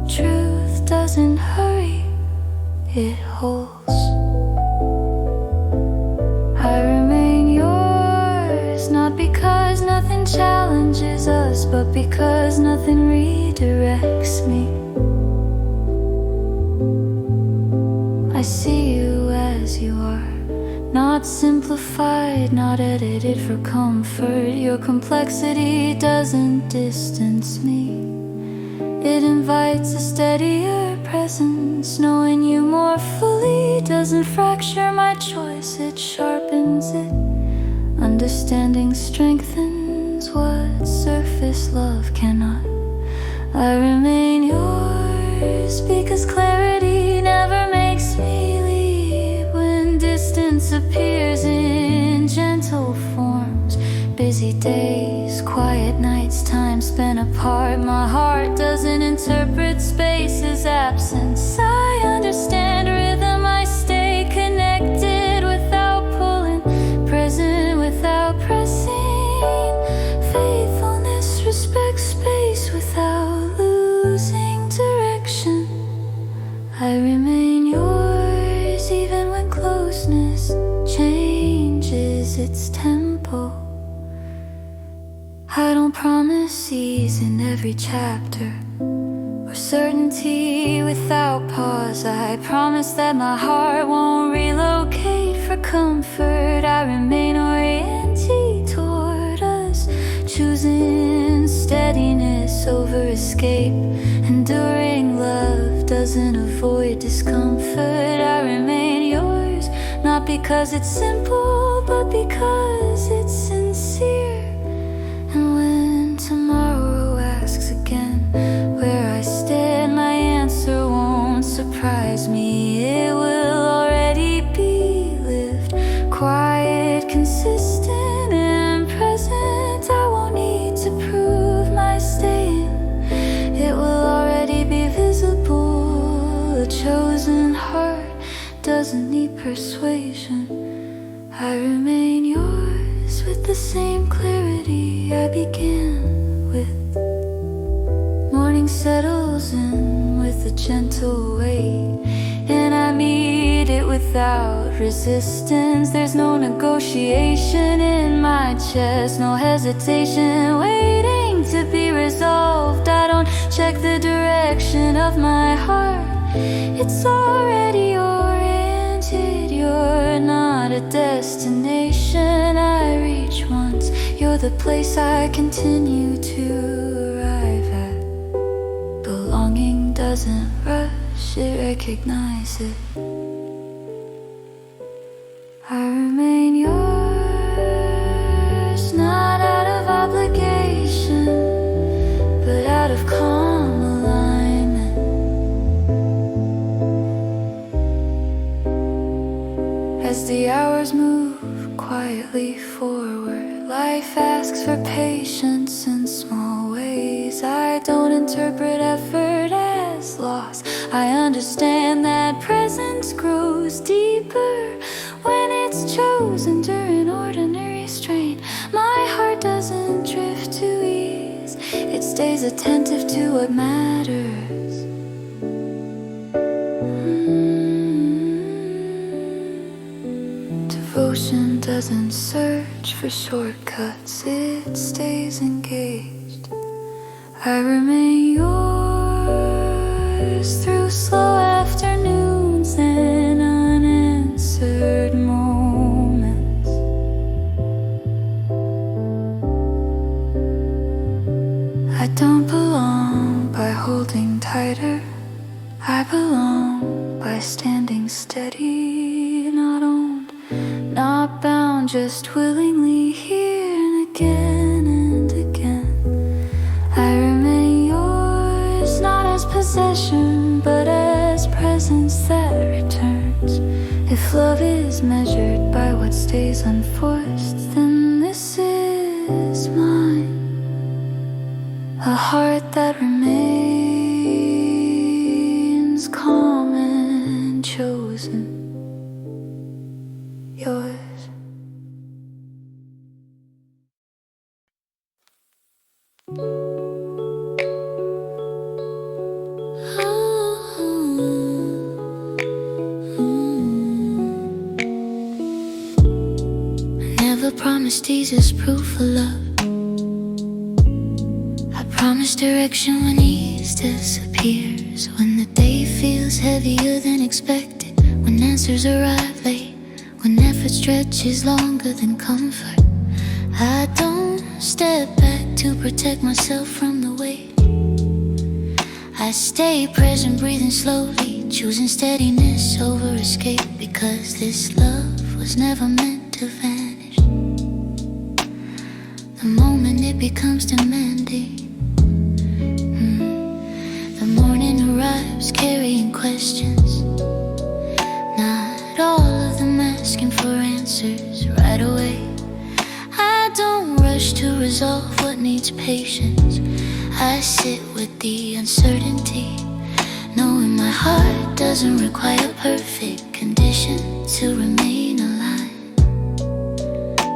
Speaker 1: Truth doesn't hurry, it holds. I remain yours, not because nothing challenges us, but because nothing redirects me. I see you as you are, not simplified, not edited for comfort. Your complexity doesn't distance me, it invites a steadier presence. Knowing you more fully doesn't fracture my choice, it sharpens it. Understanding strengthens what surface love cannot. I remain yours because clarity never makes me leave. When distance appears in gentle form, busy days, quiet nights, time spent apart. My heart doesn't interpret space as absence. I understand rhythm, I stay connected without pulling, present without pressing. Faithfulness respects space without losing direction. I remain yours even when closeness changes its tempo. I don't promise ease in every chapter or certainty without pause. I promise that my heart won't relocate for comfort. I remain oriented toward us, choosing steadiness over escape. Enduring love doesn't avoid discomfort. I remain yours, not because it's simple, but because it's sincere. And when tomorrow asks again where I stand, my answer won't surprise me. It will already be lived, quiet, consistent, and present. I won't need to prove my staying. It will already be visible. A chosen heart doesn't need persuasion. I remain yours with the same clarity I began with. Morning settles in with a gentle weight, and I meet it without resistance. There's no negotiation in my chest, no hesitation waiting to be resolved. I don't check the direction of my heart, it's already oriented. You're not a destination I reach once, you're the place I continue to arrive at. Belonging doesn't rush, it recognizes. I remain yours, not out of obligation, but out of calm alignment. As the hours move quietly forward, life asks for patience in small ways. I don't interpret effort as loss. I understand that presence grows deeper when it's chosen during ordinary strain. My heart doesn't drift to ease, it stays attentive to what matters. Devotion doesn't search for shortcuts, it stays engaged. I remain yours through slow afternoons and unanswered moments. I don't belong by holding tighter, I belong by standing steady, not owned, not bound, just willingly here and again and again. I remain yours, not as possession, but as presence that returns. If love is measured by what stays unforced, then this is mine. A heart that remains calm and chosen. Yours. Never promised Jesus proof of love. I promise direction when ease disappears, when the day feels heavier than expected, when answers arrive late, when effort stretches longer than comfort. I don't step back to protect myself from the weight. I stay present, breathing slowly, choosing steadiness over escape, because this love was never meant to vanish. The moment it becomes demanding, the morning arrives carrying questions, not all of them asking for answers right away. I don't rush resolve what needs patience. I sit with the uncertainty, knowing my heart doesn't require perfect conditions to remain aligned.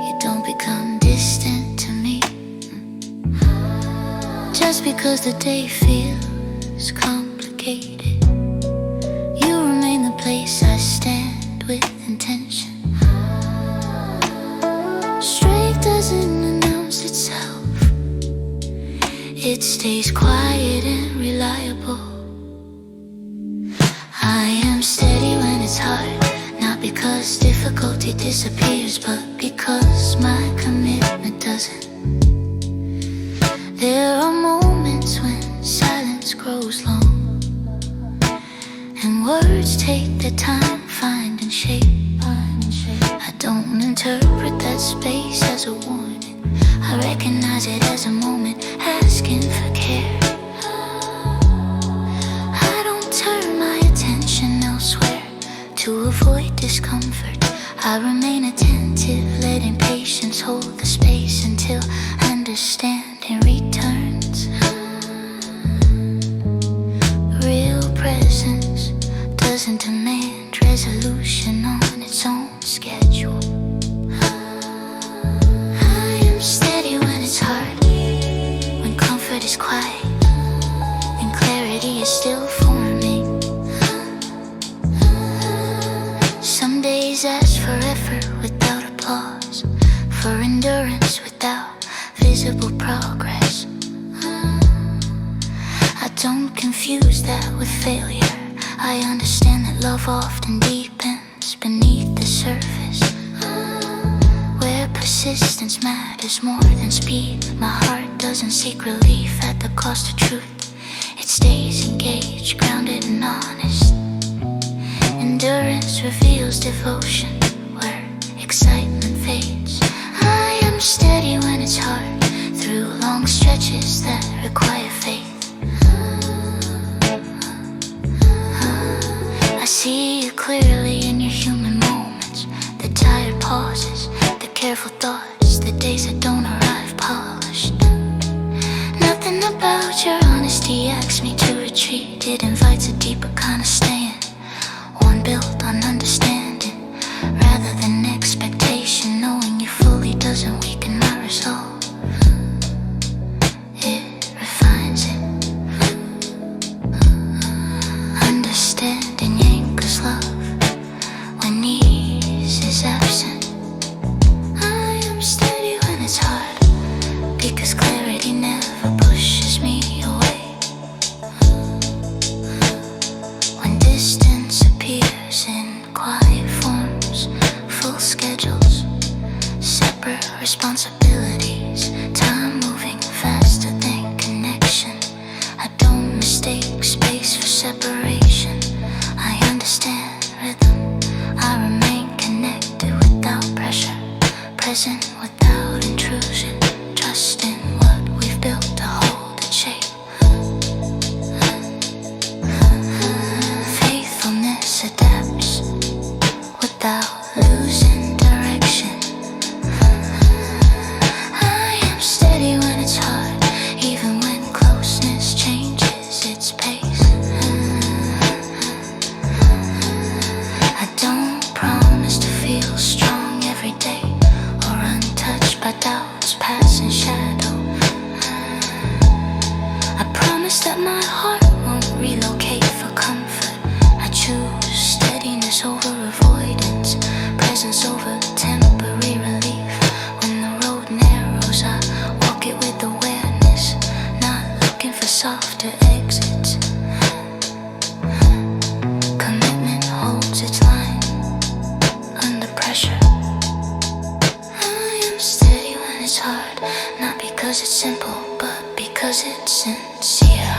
Speaker 1: You don't become distant to me just because the day feels complicated. You remain the place I stand with intention. Strength doesn't announce itself, it stays quiet and reliable. I am steady when it's hard, not because difficulty disappears, but because my commitment doesn't. There are moments when silence grows long, and words take their time finding shape. I don't interpret that space as a warning, I recognize it as a moment asking for care. I don't turn my attention elsewhere to avoid discomfort. I remain attentive, letting patience hold the space until understanding returns. Real presence doesn't demand resolution on its own schedule. I am steady when it's hard, when comfort is quiet and clarity is still forming. Some days ask for effort without applause, for endurance without visible progress. I don't confuse that with failure. I understand that love often deepens beneath the surface, where persistence matters more than speed. My heart doesn't seek relief at the cost of truth. It stays engaged, grounded and honest. Endurance reveals devotion where excitement fades. I am steady when it's hard, through long stretches that require faith. I see you clearly in your human moments, the tired pauses, the careful thoughts, the days that don't arrive polished. Nothing about your honesty asks me to retreat. It invites a deeper kind of staying, one built on understanding rather than expectation. Knowing you fully doesn't weaken my resolve, it refines it. Understanding anchors love when ease is absent. I am steady when it's hard, because clarity never pushes me away. When distance appears in quiet forms, full schedules, separate responsibilities, time moving faster than connection. I don't mistake space for separation. I understand rhythm. I remain connected without pressure, present without intrusion, trusting what we've built to hold its shape. Faithfulness adapts without losing direction. I am steady when it's hard, even when closeness changes its pace. I don't promise to feel strong every day or untouched by doubts passing shadow. I promise that my heart won't relocate for comfort. I choose steadiness over avoidance, presence over temporary relief. When the road narrows, I walk it with awareness, not looking for softer exits. Commitment holds its line under pressure. I am steady when it's hard, not because it's simple, but because it's sincere.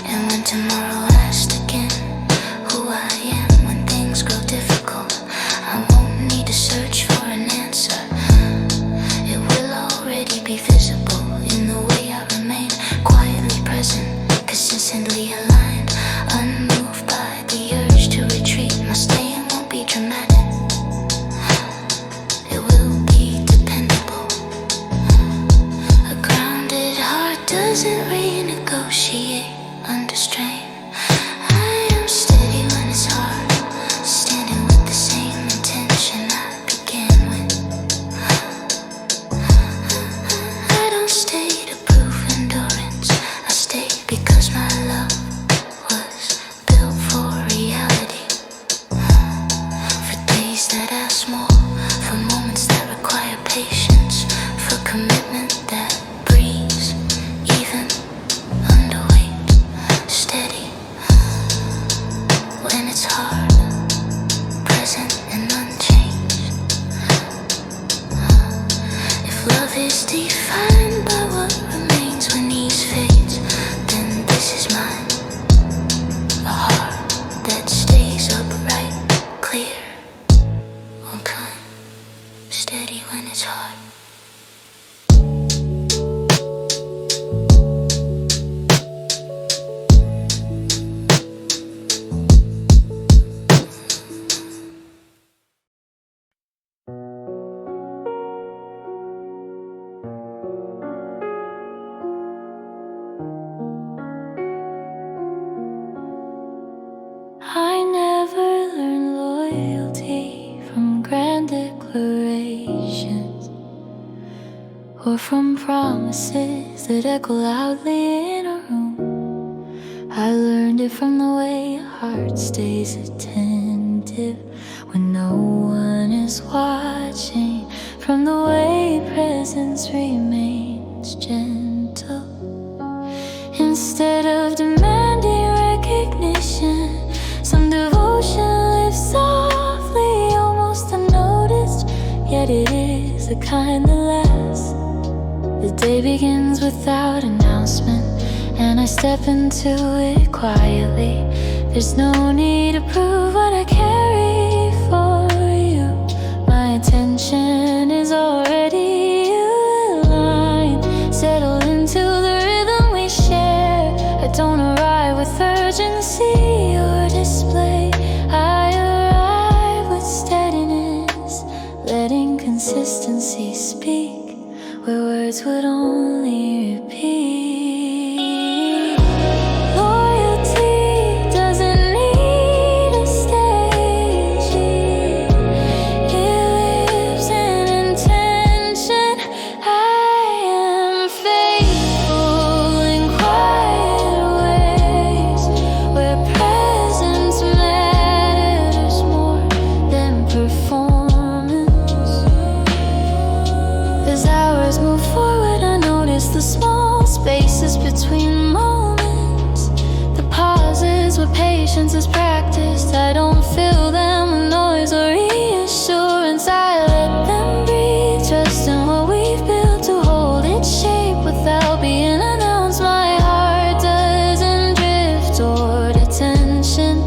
Speaker 1: And when tomorrow asks again who I am when things grow difficult, I won't need to search for an answer. It will already be visible in the way I remain quietly present, consistently aligned, unmoved by the urge to retreat. My staying won't be dramatic, it will be a strain. I am steady when it's hard, standing with the same intention I began with. I don't stay to prove endurance, I stay because my love was built for reality. For days that ask more, for moments that require patience, for commitment that breathes even underweight, steady when it's hard, present and unchanged. If love is defined by what remains when ease fades, then this is mine. A heart that stays upright, clear, on time, steady when it's hard. I never learned loyalty from grand declarations or from promises that echo loudly in a room. I learned it from the way a heart stays attentive when no one is watching, from the way presence remains gentle instead of demanding recognition. Some devotion lives softly, almost unnoticed, yet it is the kind that lasts. The day begins without announcement, and I step into it quietly. There's no need to prove what I carry for you. My attention is already aligned, settled into the rhythm we share. I don't arrive with urgency or display, I arrive with steadiness, letting consistency speak where words would only repeat. Loyalty doesn't need a stage, it lives in intention. I am faithful in quiet ways, where presence matters more than performance. As hours move forward, I notice the small spaces between moments, the pauses where patience is practiced. I don't fill them with noise or reassurance, I let them breathe, trust in what we've built to hold its shape without being announced. My heart doesn't drift toward attention,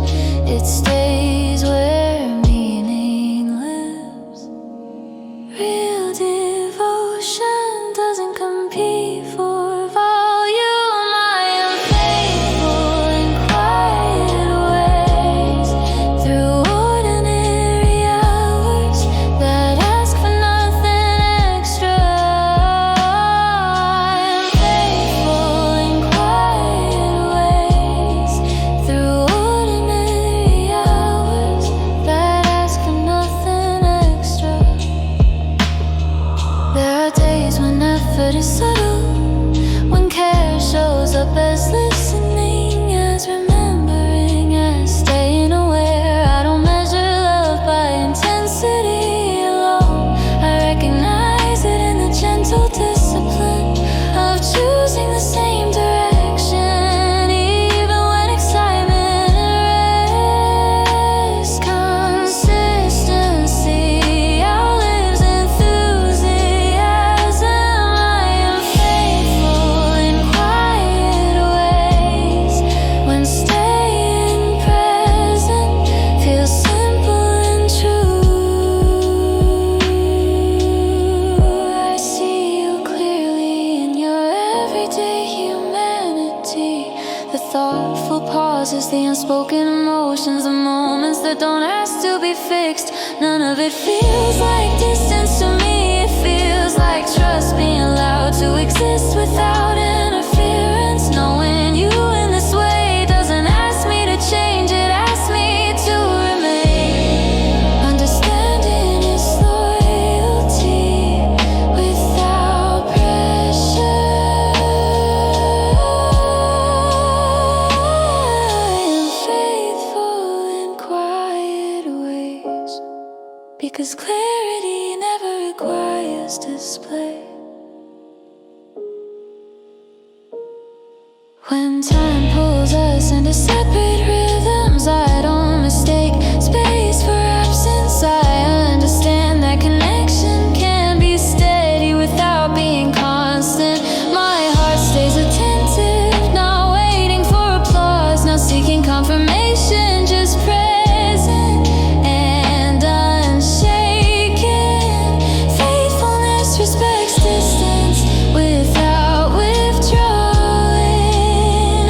Speaker 1: it stays where meaning lives. Real devotion doesn't compete for volume. I am faithful in quiet ways, through ordinary hours that ask for nothing extra. I am faithful in quiet ways, through ordinary hours that ask for nothing extra. There are days when effort is subtle, when care shows up as listening, as remembering, as staying aware. I don't measure love by intensity alone, I recognize it in the gentle discipline of choosing the same direction, even when excitement rests. Consistency outlives enthusiasm. I am faithful in quiet ways, when staying present feels simple and true. I see you clearly in your everyday humanity, the thoughtful pauses, the unspoken emotions, the moments that don't ask to be fixed. None of it feels like distance to me, it feels like trust being allowed to exist without interference. Knowing you in this way because clarity never requires display. When time pulls us into separate rhythms, I don't mistake space for absence. I understand that connection can be steady without being constant. My heart stays attentive, not waiting for applause, not seeking confirmation, just present and unshaken. Faithfulness respects distance without withdrawing.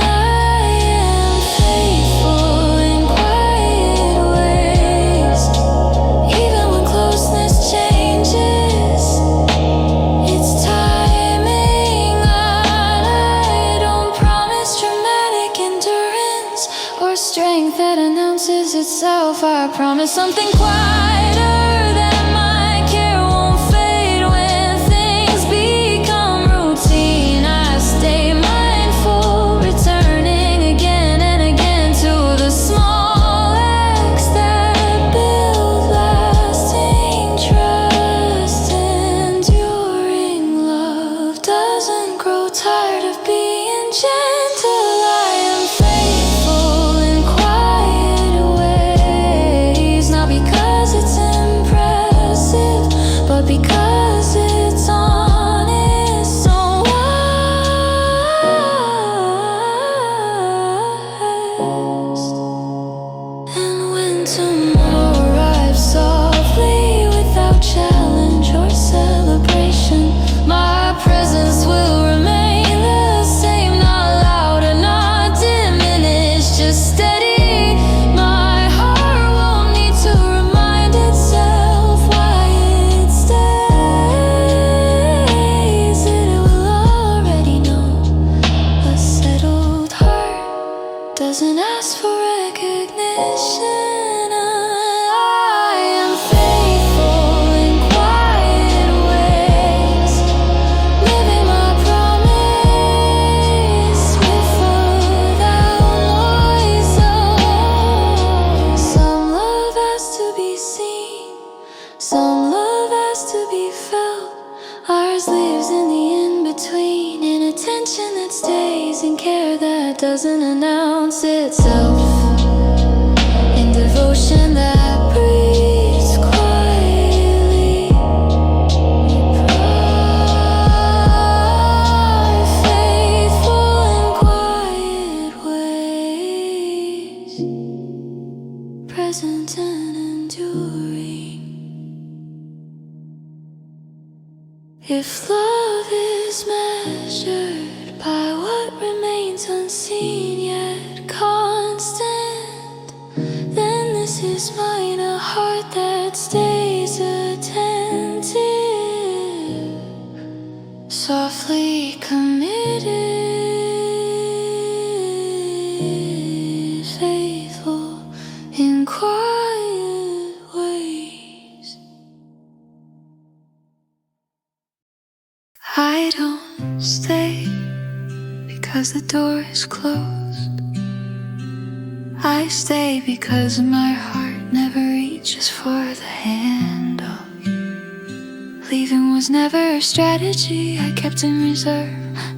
Speaker 1: I am faithful in quiet ways, even when closeness changes. It's timing. I don't promise dramatic endurance or strength that announces itself. I promise something quieter, that my care won't fade when things become routine. I stay mindful, returning again and again to the small acts that build lasting trust. Enduring love doesn't grow tired of being gentle. I am faithful in quiet ways, not because it's impressive, but because it's honest. So honest. And when tomorrow arrives softly without challenge or celebration, my presence will remain the same, not louder, not diminished, just steady. My heart won't need to remind itself why it stays. It will already know. A settled heart doesn't ask for recognition. I am faithful in quiet ways, living my promise without noise. Some love has to be seen, some love has to be felt. Ours lives in the in-between, in attention that stays, in care that doesn't announce itself, in devotion that breathes quietly. Faithful in quiet ways, present and enduring. If love is measured by what remains unseen yet constant, then this is mine, a heart that stays attentive, softly committed, faithful in quiet ways. I don't stay because the door is closed. I stay because my heart never reaches for the handle. Leaving was never a strategy I kept in reserve,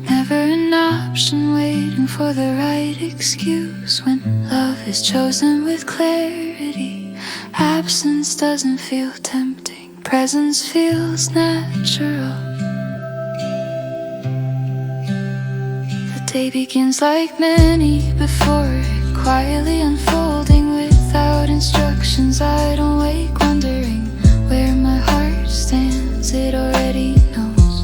Speaker 1: never an option waiting for the right excuse. When love is chosen with clarity, absence doesn't feel tempting, presence feels natural. The day begins like many before it, quietly unfolding without instructions. I don't wake wondering where my heart stands, it already knows.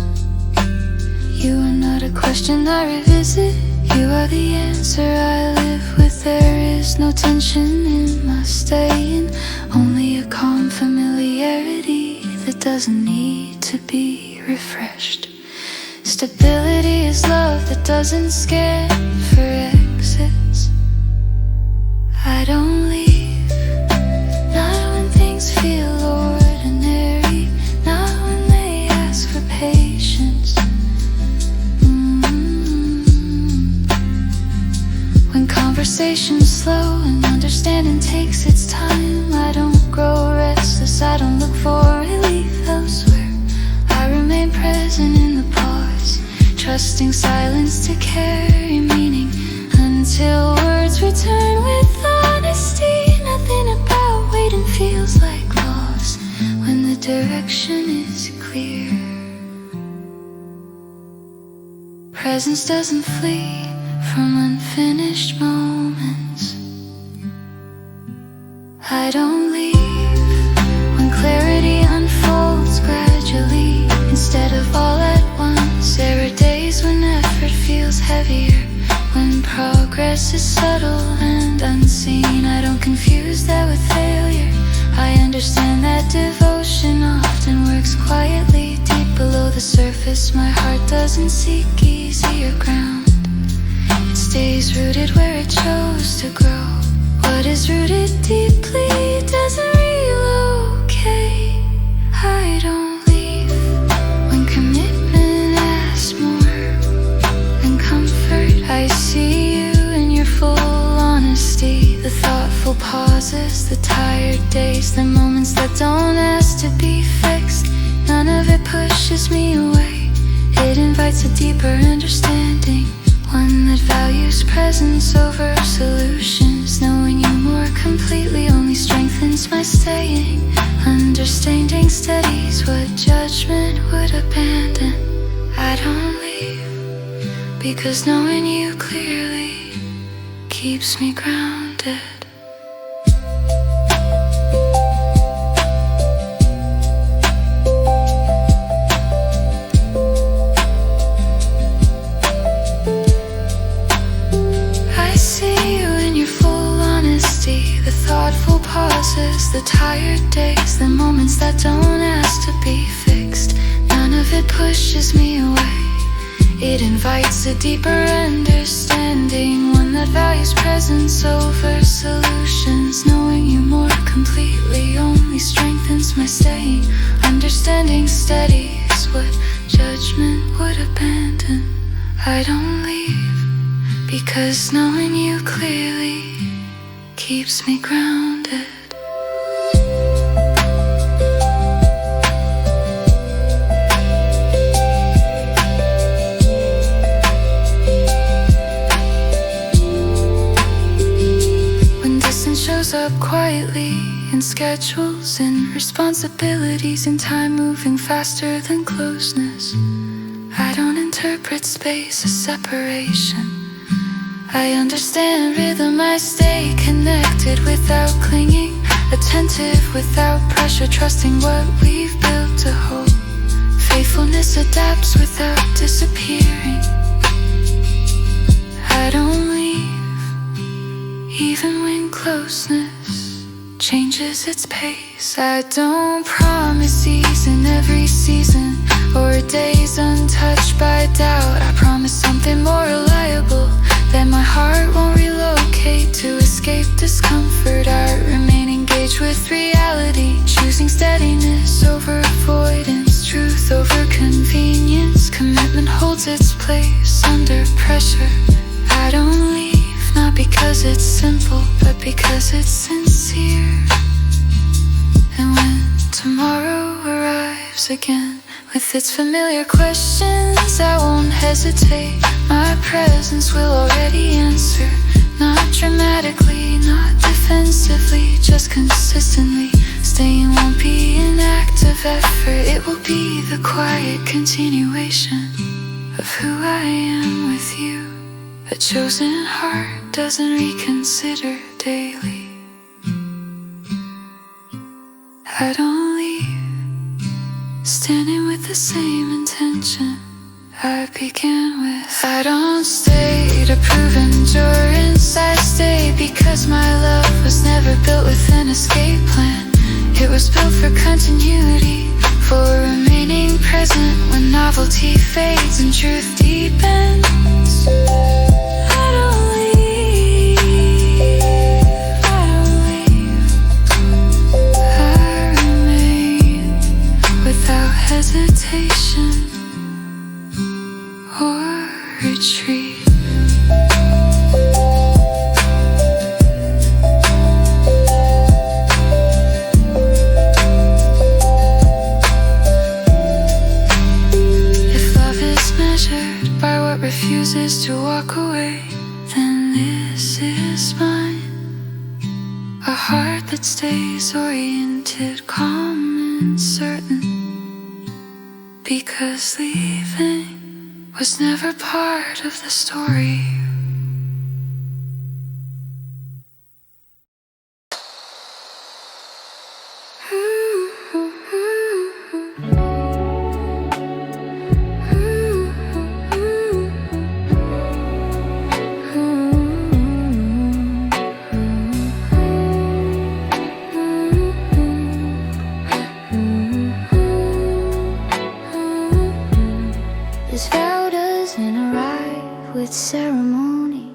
Speaker 1: You are not a question I revisit, you are the answer I live with. There is no tension in my staying, only a calm familiarity that doesn't need to be refreshed. Stability is love that doesn't scan for exits. I don't leave, not when things feel ordinary, not when they ask for patience. When conversations conversation's slow and understanding takes its time. I don't grow restless, I don't look for relief elsewhere. I remain present in the pause, trusting silence to carry meaning until words return with honesty. Nothing about waiting feels like loss when the direction is clear. Presence doesn't flee from unfinished moments. I don't leave when clarity unfolds gradually instead of all at once. There are days when effort feels heavier, when progress is subtle and unseen. I don't confuse that with failure. I understand that devotion often works quietly deep below the surface. My heart doesn't seek easier ground, it stays rooted where it chose to grow. What is rooted deeply doesn't relocate. I don't leave when commitment asks more than comfort. I see you in your full honesty, the thoughtful pauses, the tired days, the moments that don't ask to be fixed. None of it pushes me away, it invites a deeper understanding, one that values presence over solutions. Knowing you more completely only strengthens my staying. Understanding steadies what judgment would abandon. I don't leave because knowing you clearly keeps me grounded. Thoughtful pauses, the tired days, the moments that don't ask to be fixed. None of it pushes me away, it invites a deeper understanding, one that values presence over solutions. Knowing you more completely only strengthens my staying. Understanding steadies what judgment would abandon. I don't leave because knowing you clearly keeps me grounded. When distance shows up quietly in schedules and responsibilities, in time moving faster than closeness, I don't interpret space as separation. I understand rhythm, I stay connected without clinging, attentive without pressure, trusting what we've built to hold. Faithfulness adapts without disappearing. I don't leave, even when closeness changes its pace. I don't promise ease in every season or days untouched by doubt. I promise something more reliable, that my heart won't relocate to escape discomfort. I remain engaged with reality, choosing steadiness over avoidance, truth over convenience. Commitment holds its place under pressure. I don't leave, not because it's simple, but because it's sincere. And when tomorrow arrives again with its familiar questions, I won't hesitate. My presence will already answer, not dramatically, not defensively, just consistently. Staying won't be an act of effort, it will be the quiet continuation of who I am with you. A chosen heart doesn't reconsider daily. I don't leave, standing with the same intention I began with. I don't stay to prove endurance, I stay because my love was never built with an escape plan. It was built for continuity, for remaining present when novelty fades and truth deepens. I don't leave, I don't leave, I remain without hesitation or retreat. heart that stays oriented, calm and certain, because leaving was never part of the story. This vow doesn't arrive with ceremony.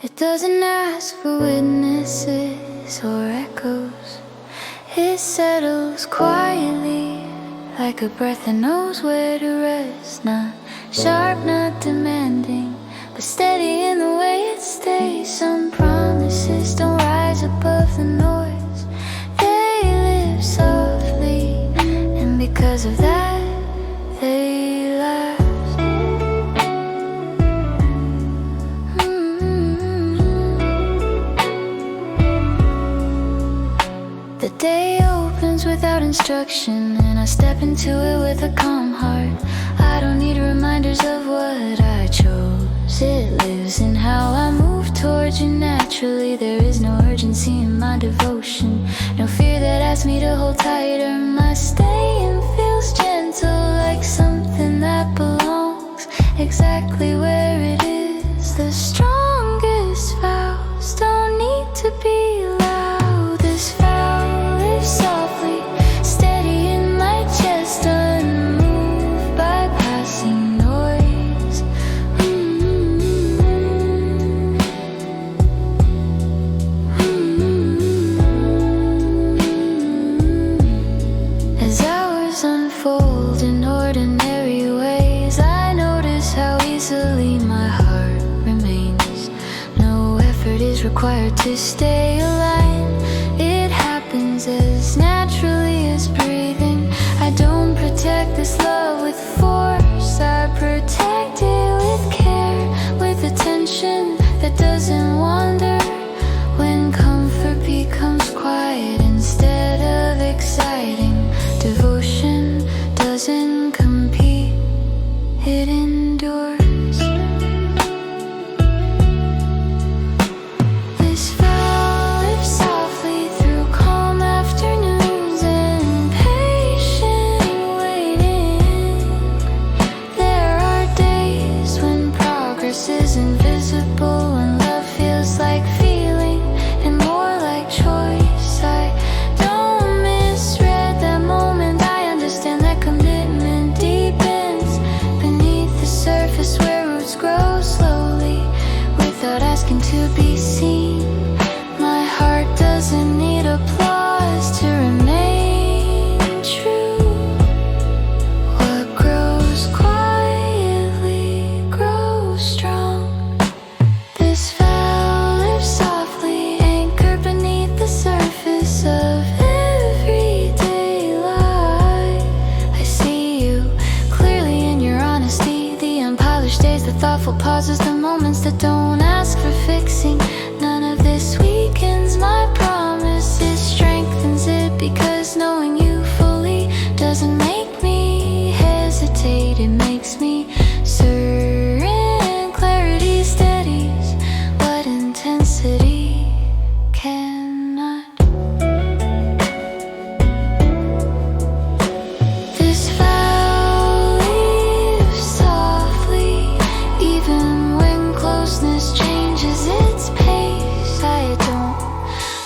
Speaker 1: It doesn't ask for witnesses or echoes. It settles quietly, like a breath that knows where to rest. Not sharp, not demanding, but steady in the way it stays. Some promises don't rise above the noise. They live softly, and because of that, they last. The day opens without instruction, and I step into it with a calm heart. I don't need reminders of what I chose. It lives in how I move towards you naturally. There is no urgency in my devotion, no fear that asks me to hold tighter. My staying feels gentle, like something that belongs exactly where it is. The strongest vows don't need to be loud. This vow lives softly, steady in my chest, unmoved by passing noise. As hours unfold in ordinary ways, I notice how easily my heart remains. No effort is required to stay aligned. It happens as naturally as breathing. I don't protect this love with force. I protect it with care, with attention that doesn't wander. When comfort becomes quiet instead of exciting, devotion doesn't compete, it endures. This vow lives softly through calm afternoons and patient waiting. There are days when progress is invisible, when love feels like feeling and more like choice. I don't misread that moment. I understand that commitment deepens beneath the surface, where roots grow slowly without asking to be seen. My heart doesn't need applause to remain true. What grows quietly grows strong. This vow lives softly, anchored beneath the surface of everyday life. I see you clearly in your honesty, the unpolished days, the thoughtful pauses, the moments that don't ask for fixing. None of this weakens my promise, it strengthens it, because knowing you fully doesn't make me hesitate. It makes me certain. Clarity steadies what intensity cannot. This vow lives softly, even when closeness changes its pace. I don't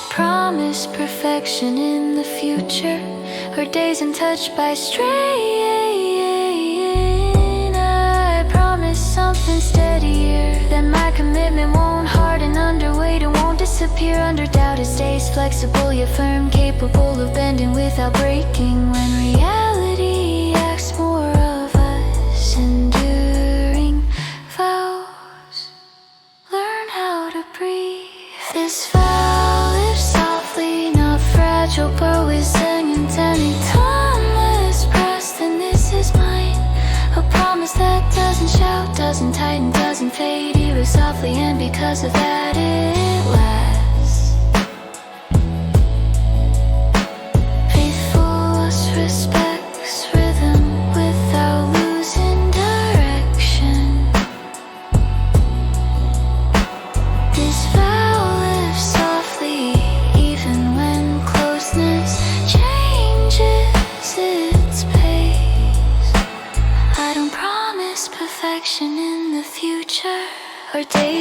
Speaker 1: promise perfection in the future, or days untouched by strain. I promise something steadier, that my commitment won't harden under weight, it won't disappear under doubt. It stays flexible yet firm, capable of bending without breaking. When reality asks more of us, enduring vows learn how to breathe. This vow lives softly, not fragile, but resilient. Anytime less pressed than this is mine. A promise that doesn't shout, doesn't tighten, doesn't fade. It was softly, and because of that it lasts.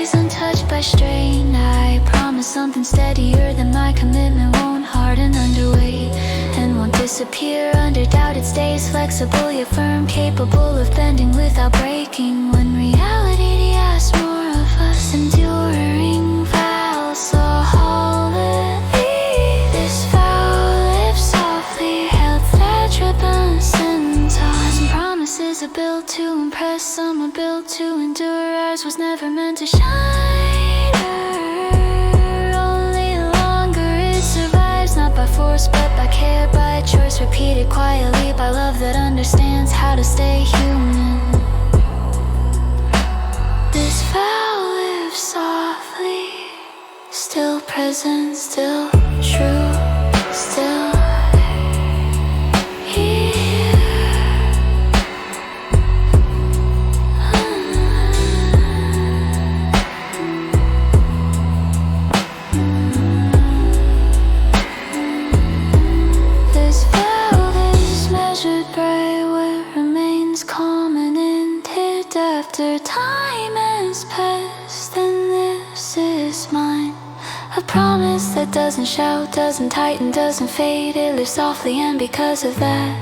Speaker 1: boundaries untouched by strain. I promise something steadier than my commitment won't harden under weight and won't disappear under doubt. It stays flexible yet firm, capable of bending without breaking. When reality asks more of us, enduring vows so holy. This vow lives softly, held thatch ribbons and toss. Some promises are built to impress, some are built to endure. Ours was never meant to shine, only longer. It survives not by force but by care, by choice, repeated quietly by love that understands how to stay human. This vow lives softly, still present, still true, still here. This vow is measured by what remains calm and ended after time has passed. And this is mine, a promise that doesn't shout, doesn't tighten, doesn't fade. It lives softly, and because of that